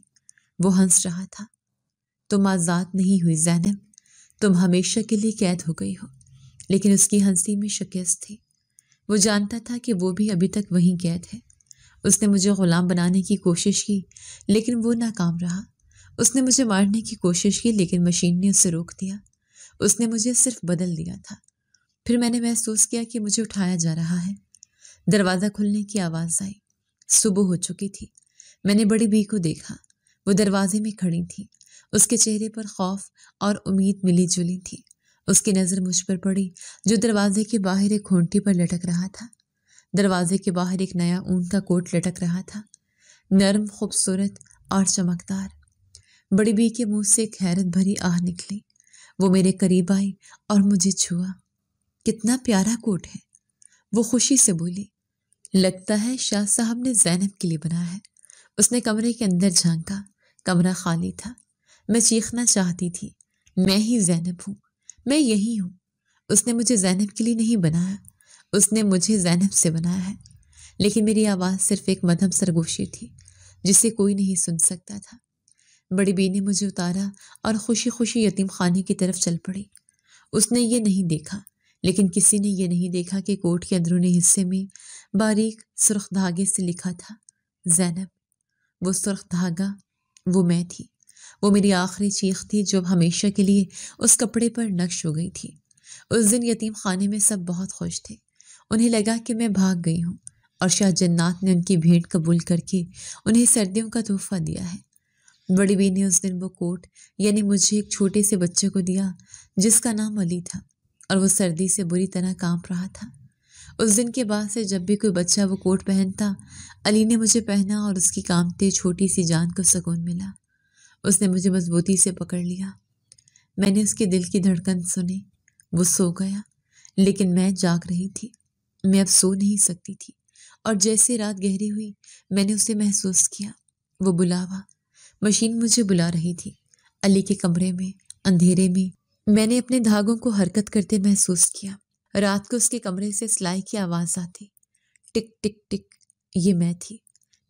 وہ ہنس رہا تھا، تم آزاد نہیں ہوئی زینب، تم ہمیشہ کے لیے قید ہو گئی ہو۔ لیکن اس کی ہنسی میں شکست تھی۔ وہ جانتا تھا کہ وہ بھی ابھی تک وہیں قید ہے۔ اس نے مجھے غلام بنانے کی کوشش کی لیکن وہ ناکام رہا۔ اس نے مجھے مارنے کی کوشش کی لیکن مشین نے اسے روک دیا۔ اس نے مجھے صرف بدل دیا تھا۔ پھر میں نے محسوس کیا کہ مجھے اٹھایا جا رہا ہے۔ دروازہ کھلنے کی آواز آئی۔ صبح ہو چکی تھی۔ میں نے بڑی بی کو دیکھا، وہ دروازے میں کھڑی تھی۔ اس کے چہرے پر خوف اور امید ملی جلی تھی۔ اس کی نظر مجھ پر پڑی جو دروازے کے باہر ایک کھونٹی پر لٹک رہا تھا۔ دروازے کے باہر ایک نیا اون کا کوٹ لٹک رہا تھا، نرم، خوبصورت اور چمکدار۔ بڑی بی کے منہ سے ایک حیرت بھری آہ نکلی۔ وہ میرے قریب آئی اور مجھے چھوا۔ کتنا پیارا کوٹ ہے، وہ خوشی سے بولی، لگتا ہے شاہ صاحب نے زینب کے لیے بنایا ہے۔ اس نے کمرے کے اندر جھانکا، کمرہ خالی تھا۔ میں چیخنا چاہتی تھی، میں ہی زینب ہوں، میں یہی ہوں۔ اس نے مجھے زینب کے لیے نہیں بنایا، اس نے مجھے زینب سے بنایا ہے۔ لیکن میری آواز صرف ایک مدھم سرگوشی تھی جسے کوئی نہیں سن سکتا تھا۔ بڑی بی نے مجھے اتارا اور خوشی خوشی یتیم خانے کی طرف چل پڑی۔ اس نے یہ نہیں دیکھا، لیکن کسی نے یہ نہیں دیکھا کہ کوٹ کے اندرونی حصے میں باریک سرخ دھاگے سے لکھا تھا زینب۔ وہ سرخ دھاگا وہ میں تھی، وہ میری آخری چیخ تھی جو اب ہمیشہ کے لیے اس کپڑے پر نقش ہو گئی تھی۔ اس دن یتیم خانے میں سب بہت خوش تھے۔ انہیں لگا کہ میں بھاگ گئی ہوں اور شاہ جنات نے ان کی بھیٹ قبول کر کے انہیں سردیوں کا تحفہ دیا ہے۔ بڑی بی نے اس دن وہ کوٹ یعنی مجھے ایک چھوٹے سے بچے کو دیا جس کا نام علی تھا، اور وہ سردی سے بری طرح کانپ رہا تھا۔ اس دن کے بعد سے جب بھی کوئی بچہ وہ کوٹ پہنتا، علی نے مجھے پہنا اور اس کی کانپتے چھوٹی سی جان کو سکون ملا۔ اس نے مجھے مضبوطی سے پکڑ لیا۔ میں نے اس کے دل کی دھڑکن سنی۔ وہ سو گیا، لیکن میں جاگ رہی تھی۔ میں اب سو نہیں سکتی تھی، اور جیسے رات گہری ہوئی میں نے اسے محسوس کیا۔ وہ بلاوا، مشین مجھے بلا رہی تھی۔ علی کے کمرے میں اندھیرے میں نے اپنے دھاگوں کو حرکت کرتے محسوس کیا۔ رات کو اس کے کمرے سے سلائی کی آواز آتی، ٹک ٹک ٹک۔ یہ میں تھی،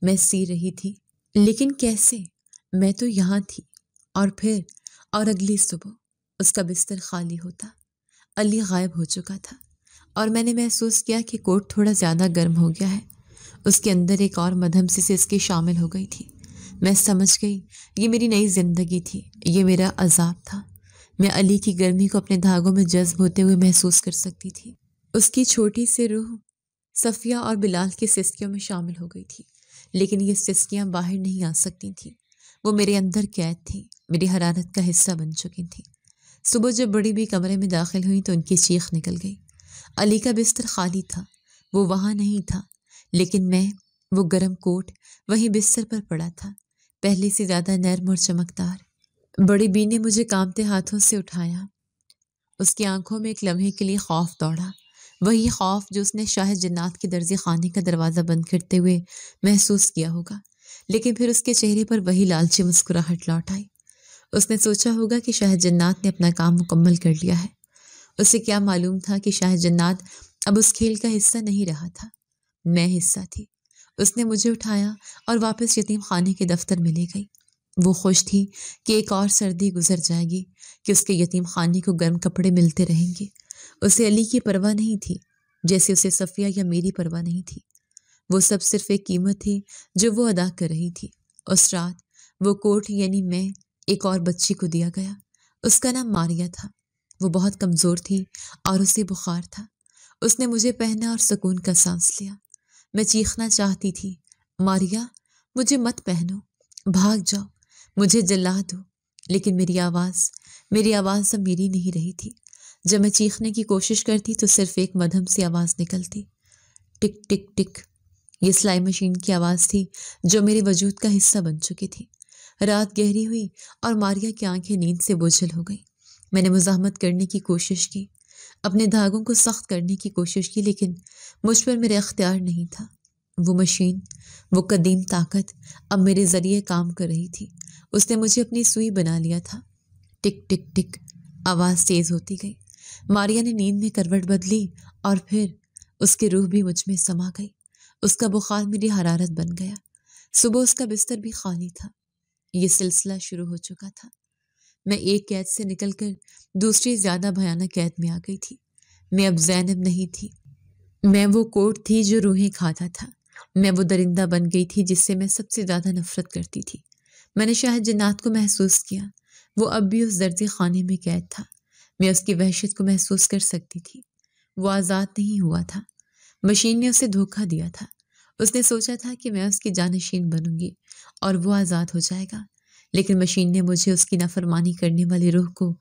میں سی رہی تھی، لیکن کیسے؟ میں تو یہاں تھی۔ اور اگلی صبح اس کا بستر خالی ہوتا، علی غائب ہو چکا تھا، اور میں نے محسوس کیا کہ کوٹ تھوڑا زیادہ گرم ہو گیا ہے۔ اس کے اندر ایک اور مدھم سی سسکی شامل ہو گئی تھی۔ میں سمجھ گئی یہ میری نئی زندگی تھی، یہ میرا عذاب تھا۔ میں علی کی گرمی کو اپنے دھاگوں میں جذب ہوتے ہوئے محسوس کر سکتی تھی۔ اس کی چھوٹی سی روح صفیہ اور بلال کی سسکیوں میں شامل ہو گئی تھی، لیکن یہ سسکیاں باہر نہیں آ سکتی تھیں۔ وہ میرے اندر قید تھیں، میری حرارت کا حصہ بن چکی تھیں۔ صبح جب بڑی بھی کمرے میں داخل ہوئی تو ان کی چیخ نکل گئی۔ علی کا بستر خالی تھا، وہ وہاں نہیں تھا، لیکن وہ گرم کوٹ وہیں بستر پر پڑا تھا، پہلے سے زیادہ نرم اور چمکدار۔ بڑی بی نے مجھے کانپتے ہاتھوں سے اٹھایا۔ اس کی آنکھوں میں ایک لمحے کے لیے خوف دوڑا، وہی خوف جو اس نے شاہ جنات کے درزی خانے کا دروازہ بند کرتے ہوئے محسوس کیا ہوگا، لیکن پھر اس کے چہرے پر وہی لالچی مسکراہٹ لوٹ آئی۔ اس نے سوچا ہوگا کہ شاہ جنات نے اپنا کام مکمل کر لیا ہے۔ اسے کیا معلوم تھا کہ شاہ جنات اب اس کھیل کا حصہ نہیں رہا تھا، میں حصہ تھی۔ اس نے مجھے اٹھایا اور واپس یتیم خانے کے دفتر میں لے گئی۔ وہ خوش تھی کہ ایک اور سردی گزر جائے گی، کہ اس کے یتیم خانے کو گرم کپڑے ملتے رہیں گے۔ اسے علی کی پرواہ نہیں تھی، جیسے اسے صفیہ یا میری پرواہ نہیں تھی۔ وہ سب صرف ایک قیمت تھی جو وہ ادا کر رہی تھی۔ اس رات وہ کوٹ یعنی میں ایک اور بچی کو دیا گیا۔ اس کا نام ماریا تھا۔ وہ بہت کمزور تھی اور اسے بخار تھا۔ اس نے مجھے پہنا اور سکون کا سانس لیا۔ میں چیخنا چاہتی تھی، ماریا مجھے مت پہنو، بھاگ جاؤ، مجھے جلا دو، لیکن میری آواز اب میری نہیں رہی تھی۔ جب میں چیخنے کی کوشش کرتی تو صرف ایک مدھم سی آواز نکلتی، ٹک ٹک ٹک۔ یہ سلائی مشین کی آواز تھی جو میرے وجود کا حصہ بن چکی تھی۔ رات گہری ہوئی اور ماریا کی آنکھیں نیند سے بوجھل ہو گئی۔ میں نے مزاحمت کرنے کی کوشش کی، اپنے دھاگوں کو سخت کرنے کی کوشش کی، لیکن مجھ پر میرا اختیار نہیں تھا۔ وہ مشین، وہ قدیم طاقت اب میرے ذریعے کام کر رہی تھی۔ اس نے مجھے اپنی سوئی بنا لیا تھا۔ ٹک ٹک ٹک آواز تیز ہوتی گئی۔ ماریا نے نیند میں کروٹ بدلی اور پھر اس کی روح بھی مجھ میں سما گئی۔ اس کا بخار میری حرارت بن گیا۔ صبح اس کا بستر بھی خالی تھا۔ یہ سلسلہ شروع ہو چکا تھا۔ میں ایک قید سے نکل کر دوسری زیادہ بھیانک قید میں آ گئی تھی۔ میں اب زینب نہیں تھی، میں وہ کوٹ تھی جو روحیں کھاتا تھا۔ میں وہ درندہ بن گئی تھی جس سے میں سب سے زیادہ نفرت کرتی تھی۔ میں نے شاہ جنات کو محسوس کیا، وہ اب بھی اس درزی خانے میں قید تھا۔ میں اس کی وحشت کو محسوس کر سکتی تھی۔ وہ آزاد نہیں ہوا تھا، مشین نے اسے دھوکہ دیا تھا۔ اس نے سوچا تھا کہ میں اس کی جانشین بنوں گی اور وہ آزاد ہو جائے گا، لیکن مشین نے مجھے اس کی نافرمانی کرنے والی روح کو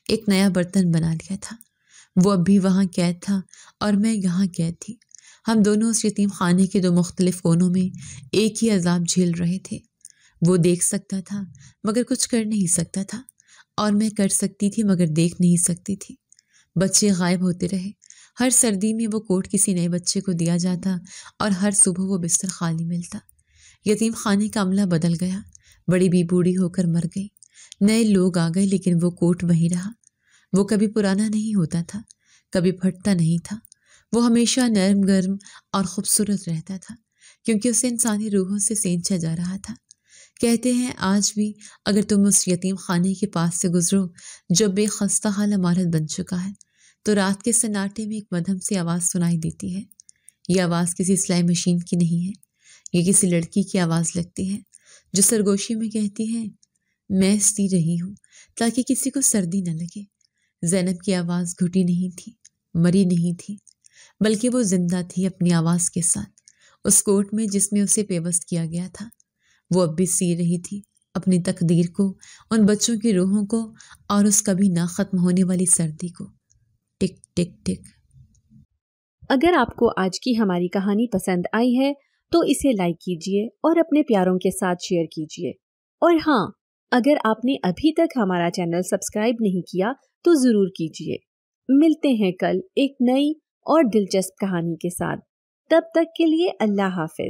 ایک نیا برتن بنا لیا تھا۔ وہ اب بھی وہاں قید تھا اور میں یہاں قید تھی۔ ہم دونوں اس یتیم خانے کے دو مختلف کونوں میں ایک ہی عذاب جھیل رہے تھے۔ وہ دیکھ سکتا تھا مگر کچھ کر نہیں سکتا تھا، اور میں کر سکتی تھی مگر دیکھ نہیں سکتی تھی۔ بچے غائب ہوتے رہے ہر سردی میں وہ کوٹ کسی نئے بچے کو دیا جاتا اور ہر صبح وہ بستر خالی ملتا۔ یتیم خانے کا عملہ بدل گیا، بڑی بی بوڑھی ہو کر مر گئی، نئے لوگ آ گئے، لیکن وہ کوٹ وہیں رہا۔ وہ کبھی پرانا نہیں ہوتا تھا، کبھی پھٹتا نہیں تھا، وہ ہمیشہ نرم گرم اور خوبصورت رہتا تھا، کیونکہ اسے انسانی روحوں سے سینچا جا رہا تھا۔ کہتے ہیں آج بھی اگر تم اس یتیم خانے کے پاس سے گزرو جو بے خستہ حال عمارت بن چکا ہے، تو رات کے سناٹے میں ایک مدھم سی آواز سنائی دیتی ہے۔ یہ آواز کسی سلائی مشین کی نہیں ہے، یہ کسی لڑکی کی آواز لگتی ہے جو سرگوشی میں کہتی ہے، میں سی رہی ہوں تاکہ کسی کو سردی نہ لگے۔ زینب کی آواز گھٹی نہیں تھی، مری نہیں تھی، بلکہ وہ زندہ تھی اپنی آواز کے ساتھ، اس کوٹ میں جس میں اسے پیوست کیا گیا تھا۔ وہ اب بھی سی رہی تھی اپنی تقدیر کو، ان بچوں کی روحوں کو، اور اس کبھی نہ ختم ہونے والی سردی کو۔ ٹک ٹک ٹک۔ اگر آپ کو آج کی ہماری کہانی پسند آئی ہے تو اسے لائک کیجیے اور اپنے پیاروں کے ساتھ شیئر کیجیے، اور ہاں، اگر آپ نے ابھی تک ہمارا چینل سبسکرائب نہیں کیا تو ضرور کیجیے۔ ملتے ہیں کل ایک نئی اور دلچسپ کہانی کے ساتھ، تب تک کے لیے اللہ حافظ۔